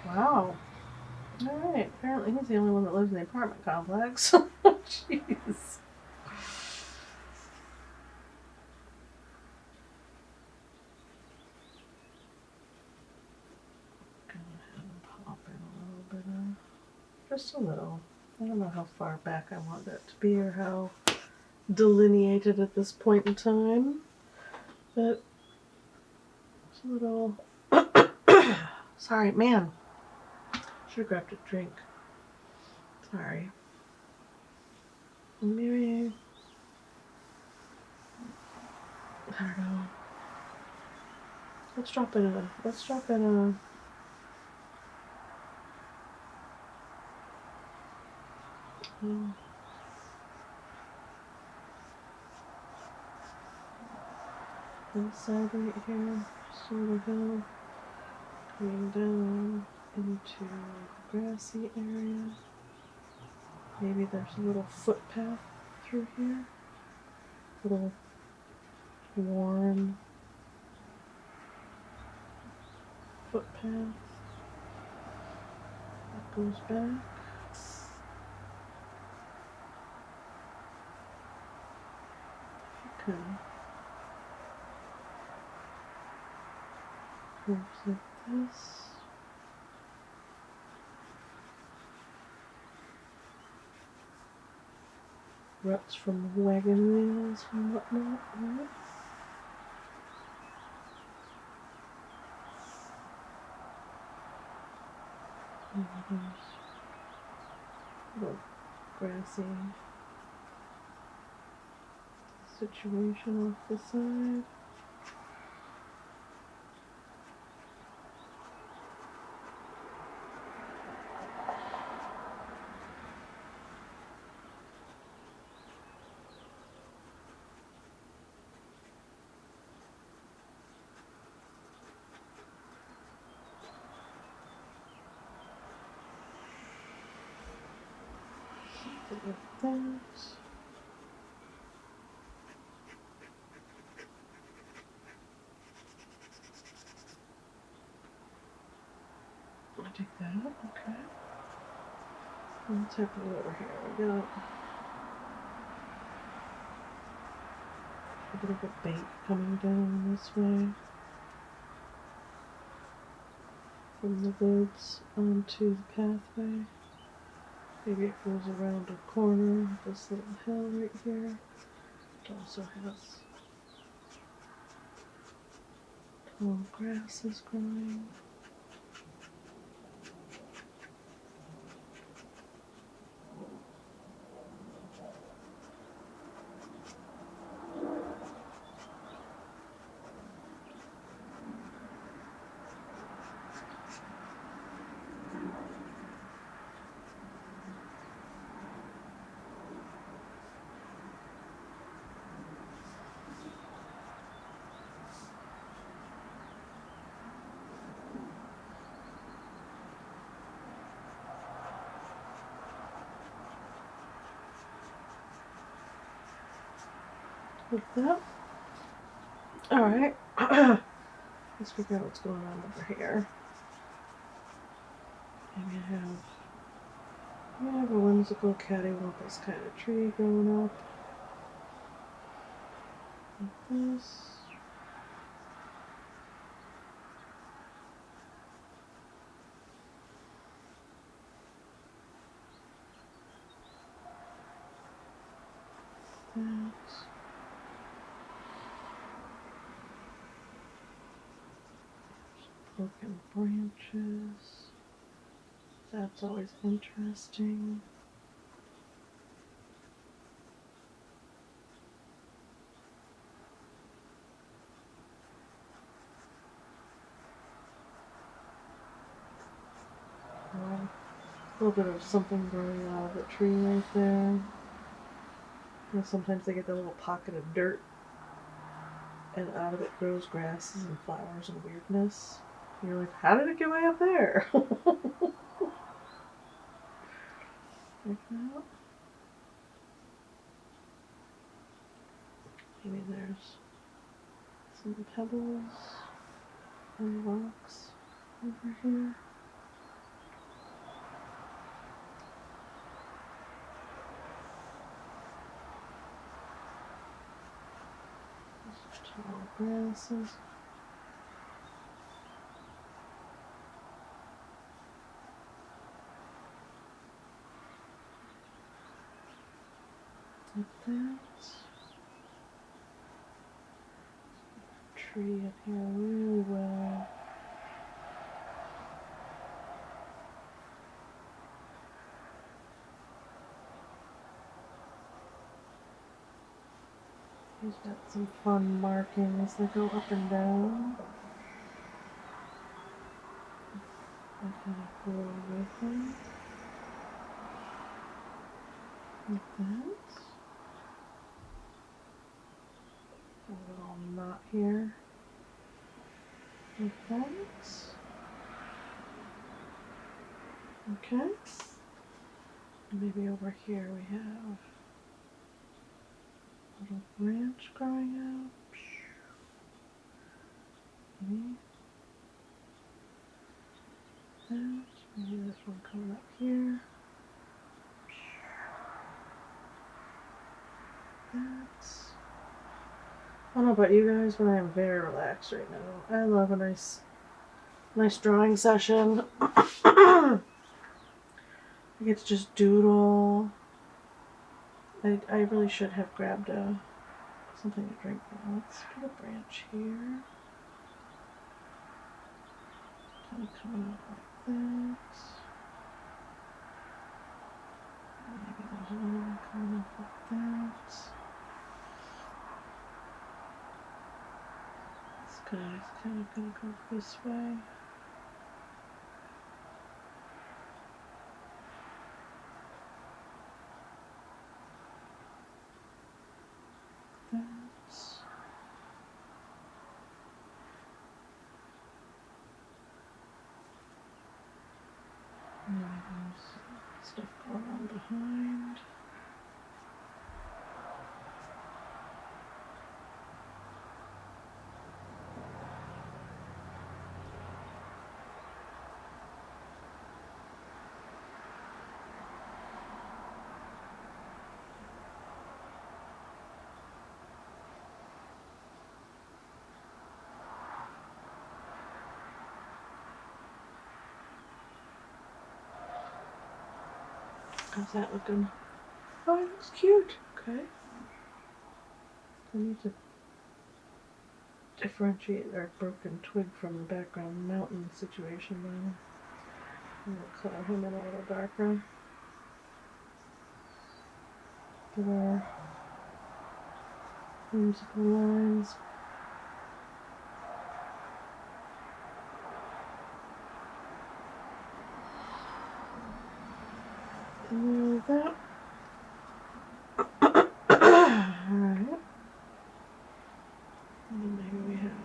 Wow. Alright, apparently he's the only one that lives in the apartment complex. Jeez. Go ahead and pop in a little bit of, just a little. I don't know how far back I want that to be or how delineated at this point in time, but it's a little. Sorry, man. Should have grabbed a drink. Sorry. Maybe. I don't know. Let's drop in a. Hill. Inside right here, Solar Hill, coming down into the grassy area. Maybe there's a little footpath through here, little worn footpath that goes back. Okay. Curves like this. Ruts from wagon wheels and whatnot, right? And there's a little grassy situation off the side. Like that. I'll take that out, okay. Let's have a look over here. We got a bit of a bank coming down this way from the woods onto the pathway. Maybe it goes around a corner, this little hill right here. It also has tall grasses growing. Like that. Alright. Let's figure out what's going on over here. Maybe I have a whimsical cattywampus kind of tree growing up. Like this. That. Broken branches. That's always interesting. A little bit of something growing out of the tree right there. You know, sometimes they get that little pocket of dirt, and out of it grows grasses and flowers and weirdness. You're like, how did it get way up there? Like that. Maybe there's some pebbles and rocks over here. There's tall grasses. Like that. Tree up here really well. He's got some fun markings that go up and down. I kind of go with him. like that. A little knot here, like that. Okay. Maybe over here we have a little branch growing out. Maybe this one coming up here. That's. I don't know about you guys, but I am very relaxed right now. I love a nice drawing session. I get to just doodle. I really should have grabbed something to drink now. Let's put a branch here. Kind of coming up like that. Maybe there's another one coming up like that. This guy's kind of going to go this way. That's and there's stuff going on behind. How's that looking? Oh, it looks cute. Okay. I need to differentiate our broken twig from the background mountain situation now. I'm going to color him in a little darker. Get our whimsical lines. And like that. Alright. And then maybe we have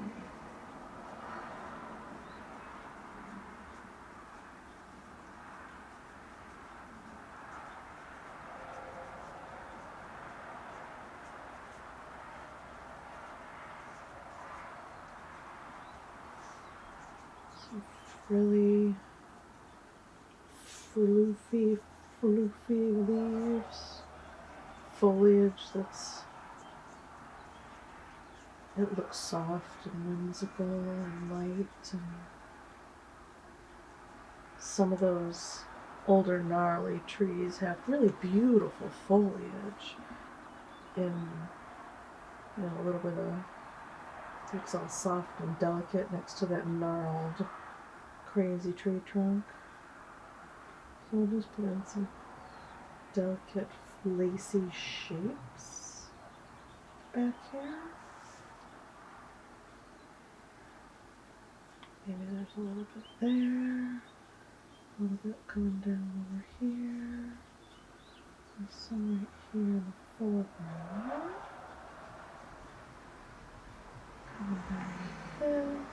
some really floofy leaves. Foliage that's, it looks soft and whimsical and light, and some of those older gnarly trees have really beautiful foliage in, you know, a little bit of, it's all soft and delicate next to that gnarled crazy tree trunk. So we'll just put in some delicate lacy shapes back here. Maybe there's a little bit there, a little bit coming down over here, and some right here in the foreground. Coming down like this.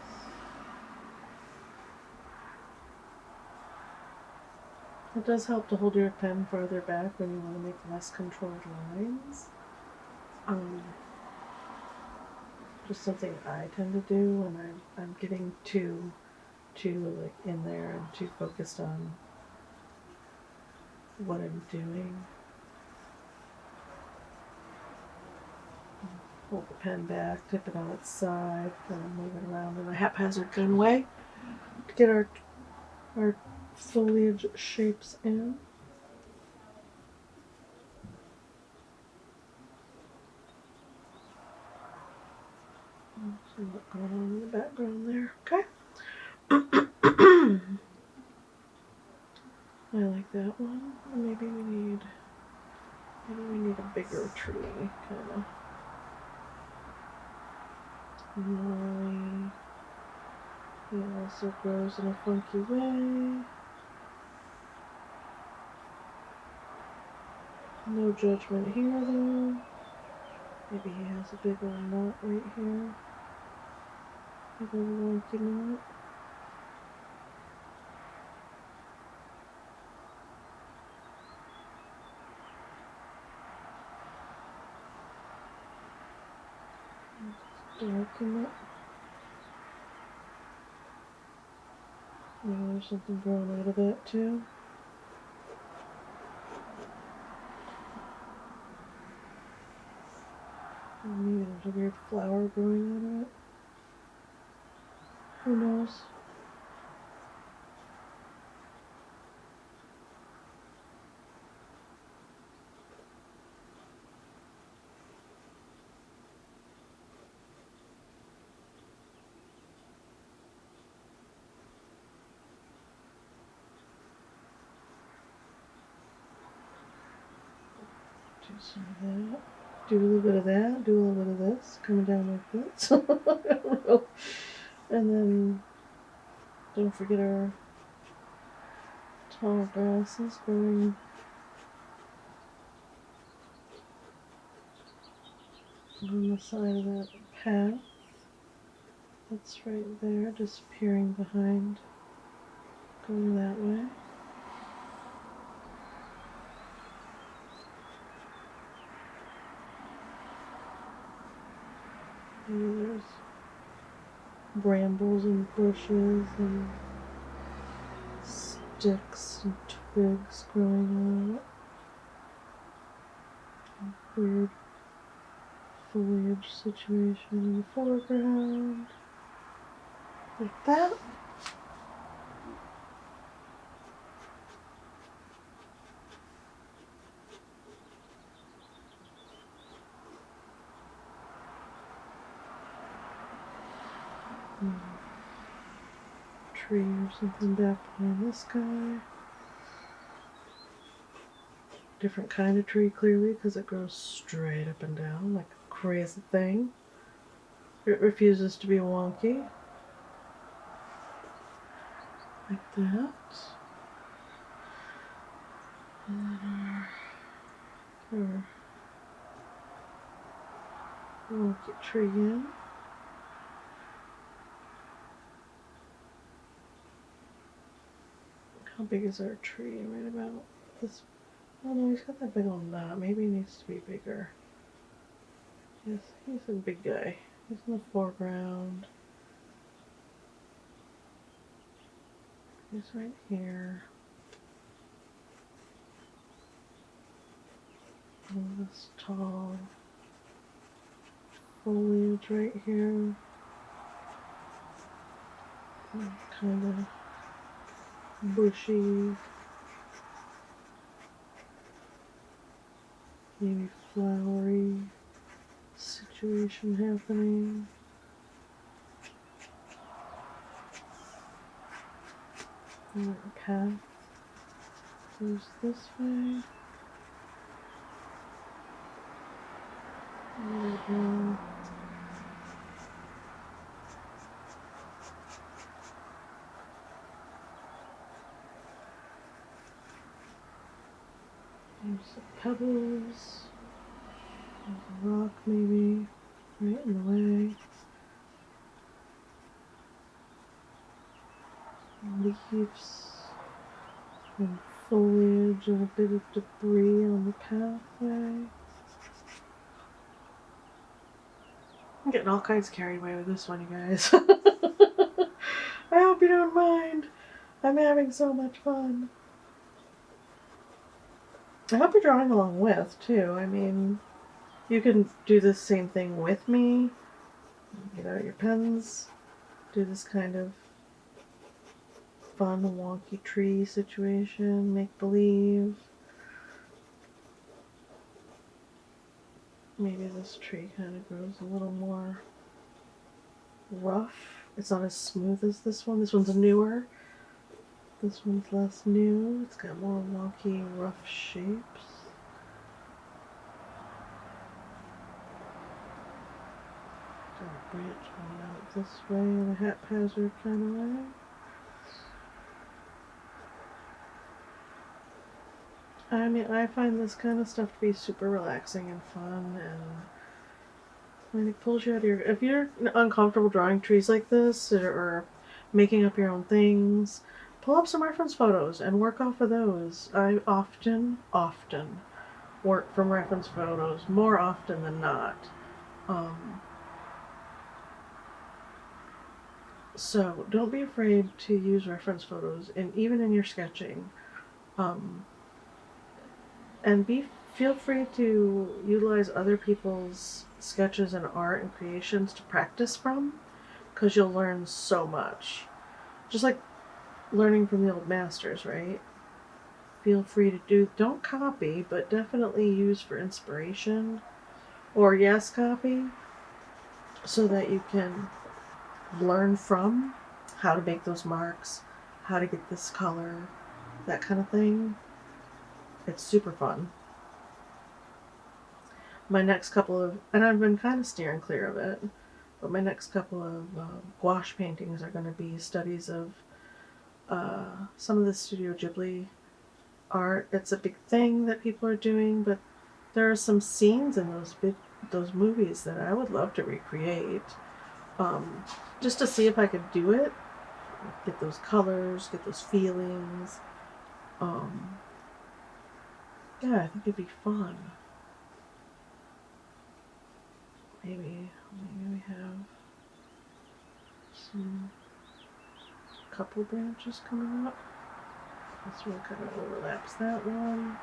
It does help to hold your pen farther back when you want to make less controlled lines. Just something I tend to do when I'm getting too like in there and too focused on what I'm doing. Hold the pen back, tip it on its side, kind of move it around in a haphazard kind of way to get our foliage shapes in. See what's going on in the background there. Okay. I like that one. Maybe we need a bigger tree, kind of. Gnarly. It also grows in a funky way. No judgment here though. Maybe he has a big old knot right here. Big old wonky knot. Darken it. Maybe there's something growing out of that too. Or maybe there's a weird flower growing out of it. Who knows? Do some of that. Do a little bit of that. Do a little bit of this. Coming down like this. I don't know. And then don't forget our tall grasses growing on the side of that path. That's right there, disappearing behind, going that way. Maybe there's brambles and bushes and sticks and twigs growing out. Weird foliage situation in the foreground. Like that. Tree or something back behind this guy. Different kind of tree, clearly, because it grows straight up and down like a crazy thing. It refuses to be wonky. Like that. And then our wonky tree in. How big is our tree? Right about this. Oh no, he's got that big old knot. Maybe he needs to be bigger. Yes, he's a big guy. He's in the foreground. He's right here. And this tall foliage right here. Kind of bushy, maybe flowery situation happening. And the path goes this way. There we go. There's some pebbles. There's a rock maybe right in the way. Leaves and foliage and a bit of debris on the pathway. I'm getting all kinds carried away with this one, you guys. I hope you don't mind. I'm having so much fun. I hope you're drawing along with, too. I mean, you can do the same thing with me. Get out your pens. Do this kind of fun, wonky tree situation. Make believe. Maybe this tree kind of grows a little more rough. It's not as smooth as this one. This one's newer. This one's less new. It's got more wonky, rough shapes. Got a branch going out this way in a haphazard kind of way. I mean, I find this kind of stuff to be super relaxing and fun, and I mean, it pulls you out of your. If you're uncomfortable drawing trees like this, or making up your own things, pull up some reference photos and work off of those. I often work from reference photos, more often than not. Um, so don't be afraid to use reference photos, and even in your sketching. Um, and feel free to utilize other people's sketches and art and creations to practice from, because you'll learn so much. Just like learning from the old masters, right? Feel free to don't copy, but definitely use for inspiration, or yes, copy, so that you can learn from how to make those marks, how to get this color, that kind of thing. It's super fun. My next couple of, and I've been kind of steering clear of it, but my next couple of gouache paintings are going to be studies of some of the Studio Ghibli art. It's a big thing that people are doing, but there are some scenes in those movies that I would love to recreate, just to see if I could do it, get those colors, get those feelings. Yeah, I think it'd be fun. Maybe we have some couple branches coming up. This one kind of overlaps that one.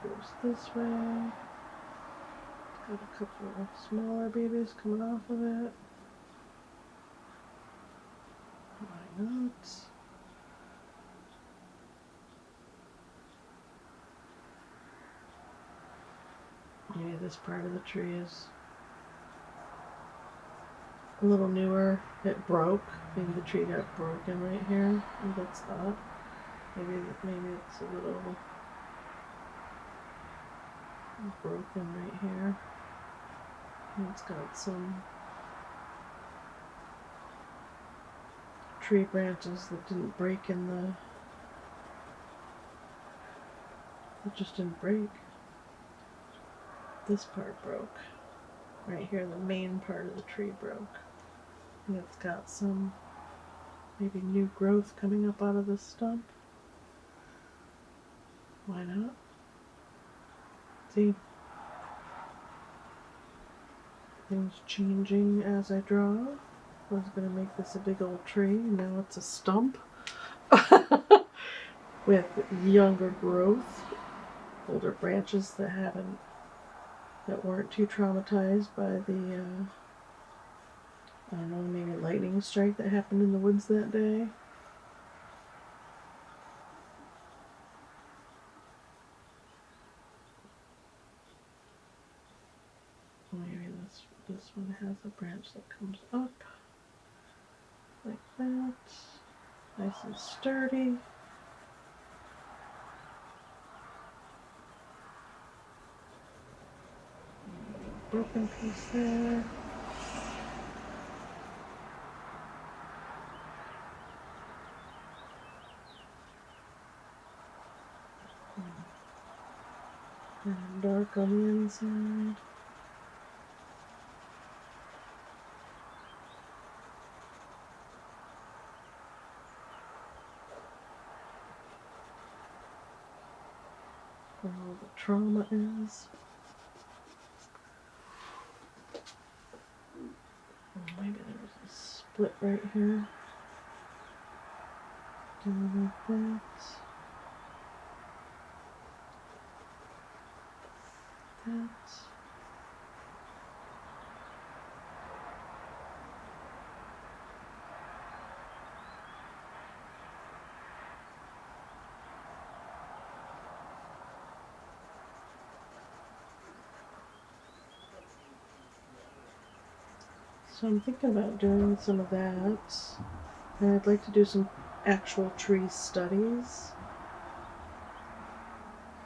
Goes this way. Got a couple of smaller babies coming off of it. Why not? Maybe this part of the tree is a little newer. It broke. Maybe the tree got broken right here. Maybe that's not. Maybe it's a little broken right here. And it's got some tree branches that didn't break in the. It just didn't break. This part broke. Right here, the main part of the tree broke. And it's got some maybe new growth coming up out of this stump. Why not? See? Things changing as I draw. I was going to make this a big old tree, and now it's a stump. With younger growth, older branches that weren't too traumatized by the, I don't know, maybe lightning strike that happened in the woods that day. Maybe this one has a branch that comes up like that, nice and sturdy. Broken piece there. And dark on the inside. Where all the trauma is. Maybe there was a split right here. Do like that. That. So I'm thinking about doing some of that. And I'd like to do some actual tree studies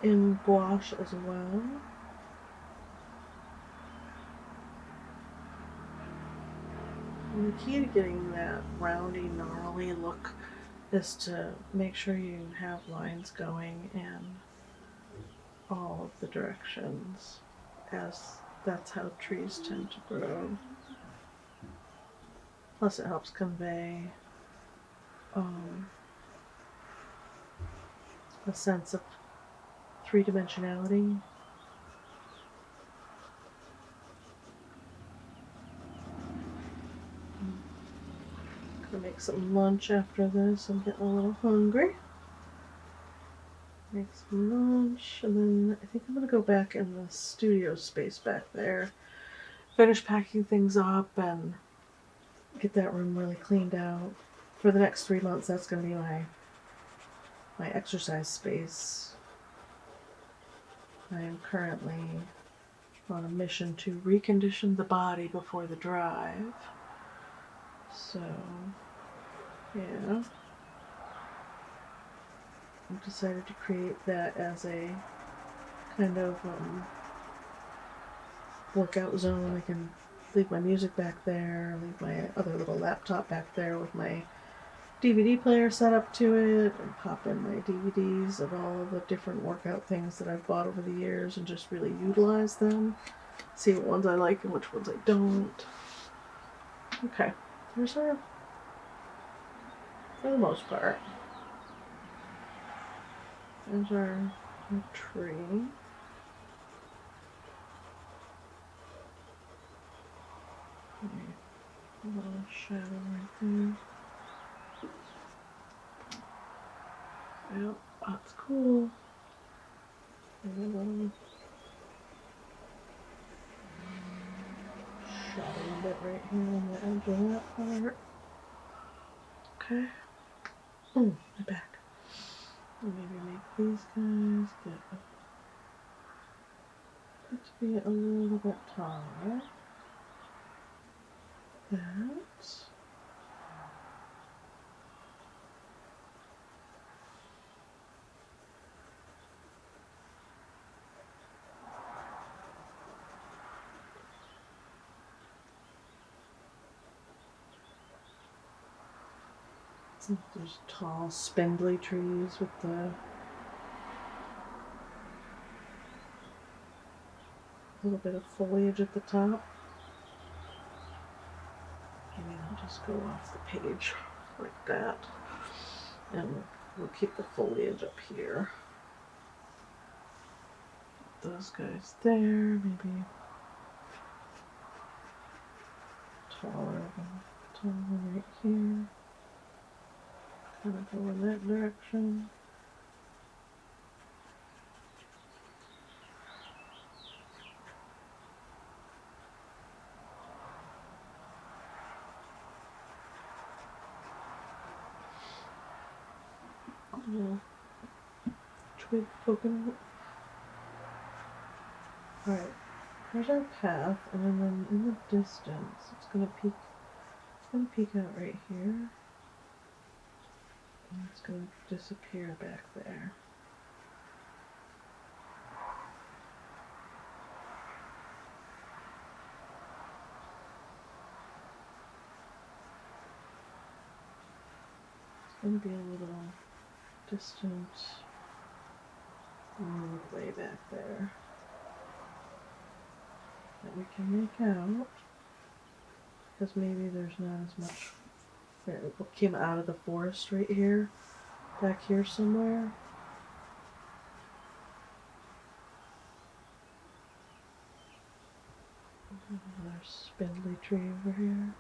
in gouache as well. And the key to getting that roundy, gnarly look is to make sure you have lines going and all of the directions, as that's how trees tend to grow. Plus it helps convey a sense of three-dimensionality. Gonna make some lunch after this. I'm getting a little hungry. Make some lunch, and then I think I'm gonna go back in the studio space back there, finish packing things up, and get that room really cleaned out. For the next 3 months, that's gonna be my exercise space. I am currently on a mission to recondition the body before the drive. So, yeah. I've decided to create that as a kind of workout zone. I can leave my music back there, leave my other little laptop back there with my DVD player set up to it, and pop in my DVDs of all the different workout things that I've bought over the years and just really utilize them. See what ones I like and which ones I don't. Okay, here's our, for the most part, there's our tree. A little shadow right there. Yep, that's cool. Maybe a little shadowy bit right here on the edge of that part. Okay. Oh, my back. Maybe make these guys get to be a little bit taller. That. There's tall, spindly trees with the little bit of foliage at the top. Maybe I'll just go off the page like that. And we'll keep the foliage up here. Those guys there, maybe taller right here. Kind of go in that direction. Little twig poking out. Alright, there's our path, and then in the distance, it's gonna peek out right here. And it's gonna disappear back there. It's gonna be a little distant way back there that we can make out, because maybe there's not as much. It came out of the forest right here, back here somewhere. Another spindly tree over here.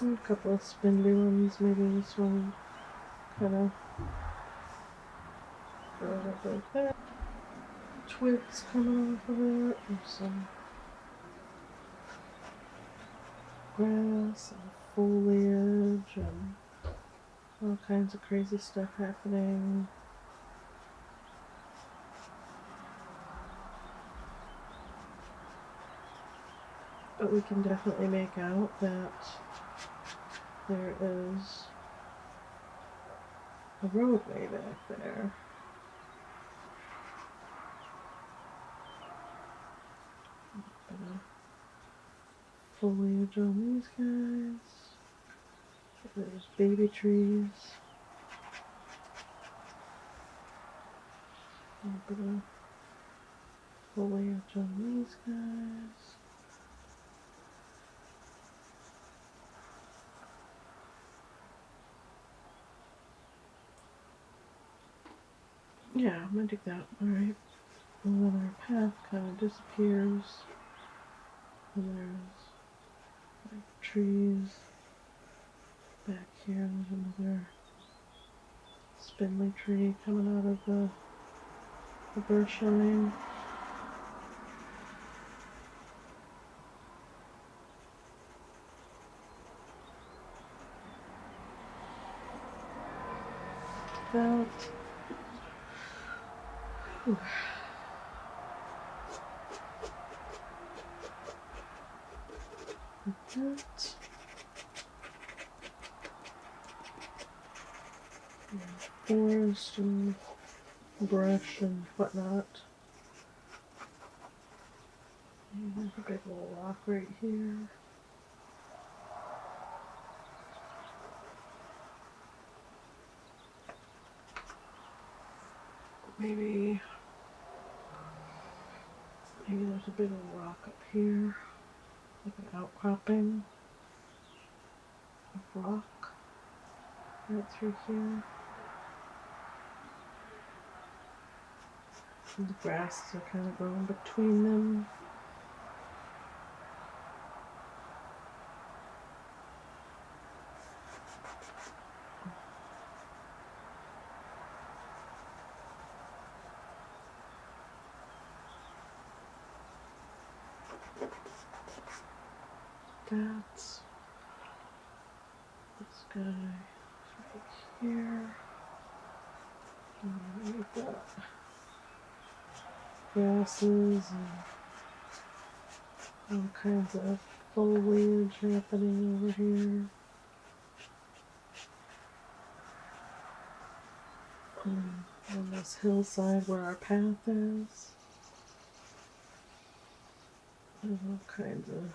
And a couple of spindly ones, maybe this one kind of goes up like that. Twigs coming off of it, and some grass and foliage and all kinds of crazy stuff happening. But we can definitely make out that there is a roadway back there. Bit of foliage on these guys. There's baby trees. A little bit of foliage on these guys. Yeah, I'm gonna dig that. Alright. And then our path kind of disappears. And there's like trees. Back here there's another spindly tree coming out of the bush line. That. Whew. Like that. And forest and brush and whatnot. And there's a big old rock right here. Maybe there's a big old rock up here, like an outcropping of rock right through here. And the grasses are kind of growing between them. That's this guy right here. And we've got grasses and all kinds of foliage happening over here. On this hillside where our path is, there's all kinds of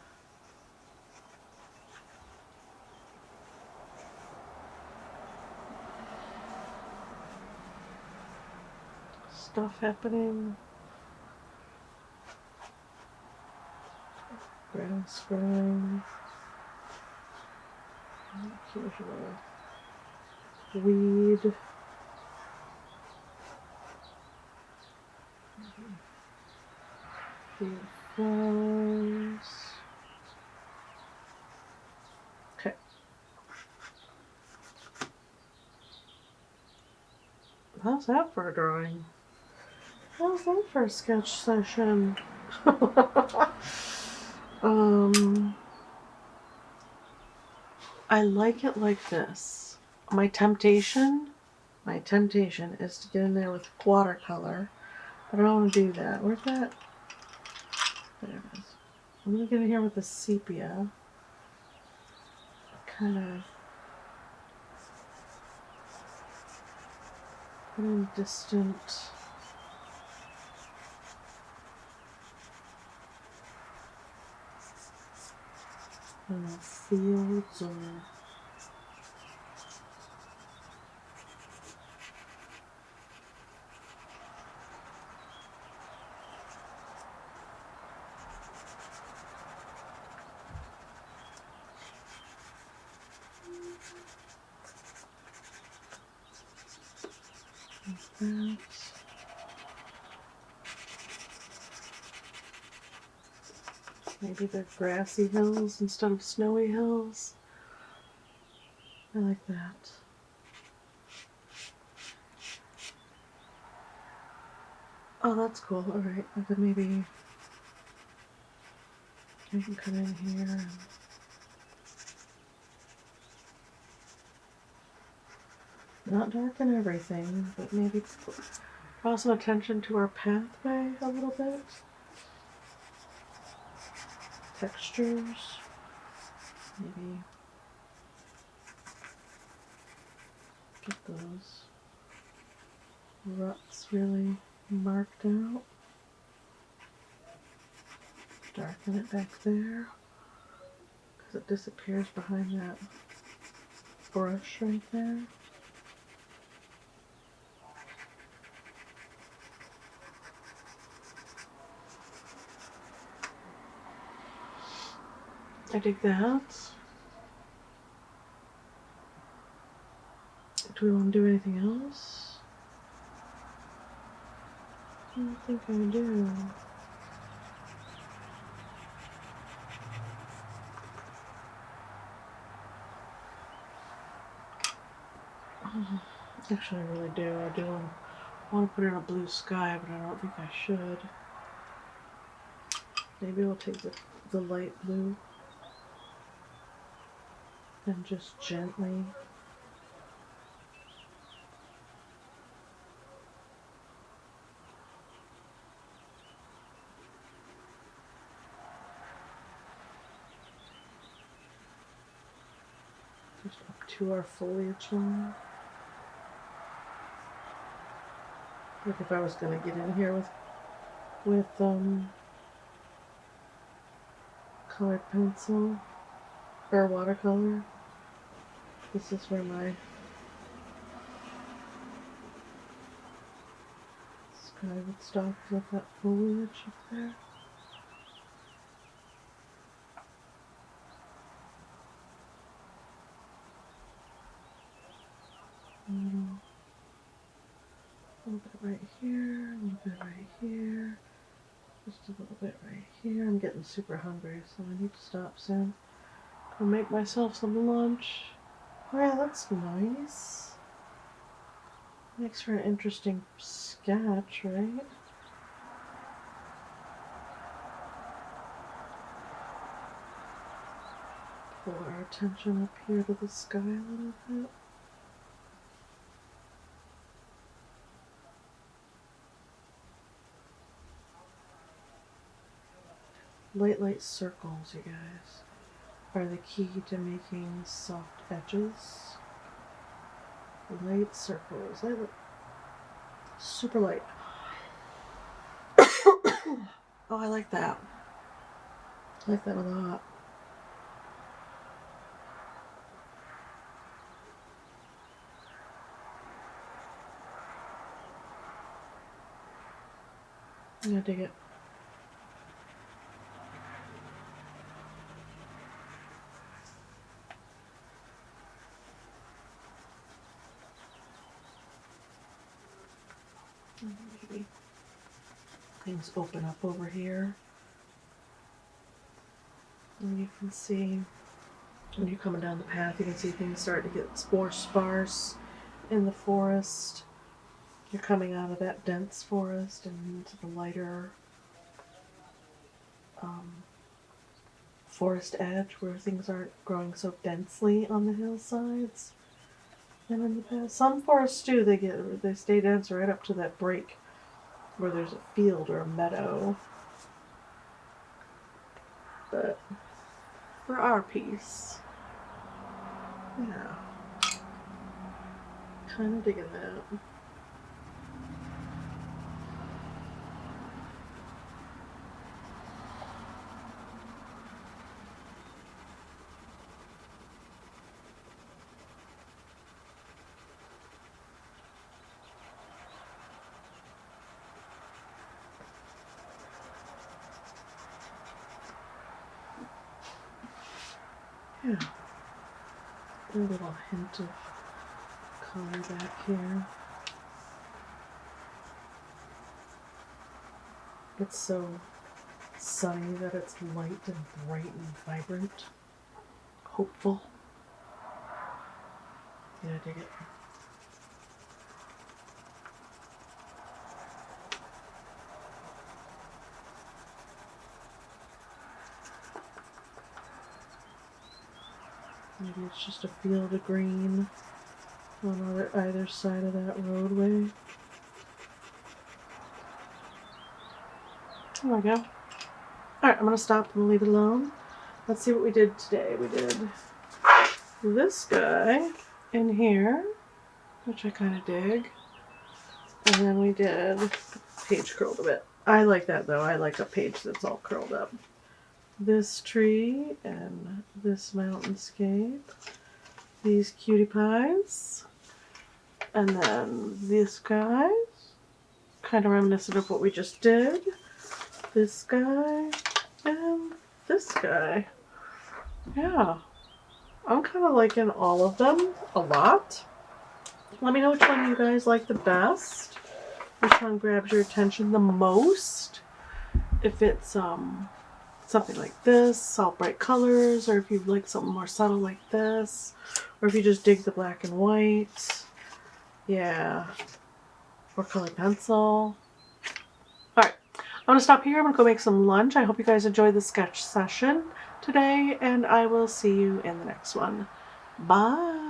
stuff happening. Grass growing. Here's a weed. Few flowers. Okay. How's that for a drawing? How's that for a sketch session? I like it like this. My temptation is to get in there with watercolor. But I don't want to do that. Where's that? There it is. I'm going to get in here with the sepia. Kind of put in distant. I don't know, fields or that. Maybe they're grassy hills instead of snowy hills. I like that. Oh, that's cool. Alright, I could maybe I can come in here and not darken everything, but maybe draw some attention to our pathway a little bit. Textures. Maybe get those ruts really marked out. Darken it back there because it disappears behind that brush right there. I dig that. Do we want to do anything else? I don't think I do. Actually, I really do. I do want to put in a blue sky, but I don't think I should. Maybe I'll take the light blue and just gently just up to our foliage line. Like if I was going to get in here with colored pencil or watercolor, this is where my sky would stop with that foliage up there. A little bit right here, a little bit right here, just a little bit right here. I'm getting super hungry, so I need to stop soon. Go make myself some lunch. Oh yeah, that's nice. Makes for an interesting sketch, right? Pull our attention up here to the sky a little bit. Light circles, you guys, are the key to making soft edges. Light circles. Super light. Oh, I like that. I like that a lot. I dig it. Maybe things open up over here. And you can see, when you're coming down the path, you can see things start to get more sparse in the forest. You're coming out of that dense forest and into the lighter forest edge where things aren't growing so densely on the hillsides. And in the past, some forests do, they stay dense right up to that break where there's a field or a meadow. But for our piece, yeah, kind of digging that. Yeah, a little hint of color back here. It's so sunny that it's light and bright and vibrant, hopeful. Yeah, I dig it. Maybe it's just a field of green on either side of that roadway. There we go. Alright, I'm going to stop and leave it alone. Let's see what we did today. We did this guy in here, which I kind of dig. And then we did page curled a bit. I like that though. I like a page that's all curled up. This tree and this mountainscape. these cutie pies. And then this guy, kind of reminiscent of what we just did. This guy and this guy. Yeah, I'm kind of liking all of them a lot. Let me know which one you guys like the best. Which one grabs your attention the most? If it's something like this, all bright colors, or if you like something more subtle like this, or if you just dig the black and white. Yeah. Or colored pencil. Alright, I'm going to stop here. I'm going to go make some lunch. I hope you guys enjoyed the sketch session today, and I will see you in the next one. Bye!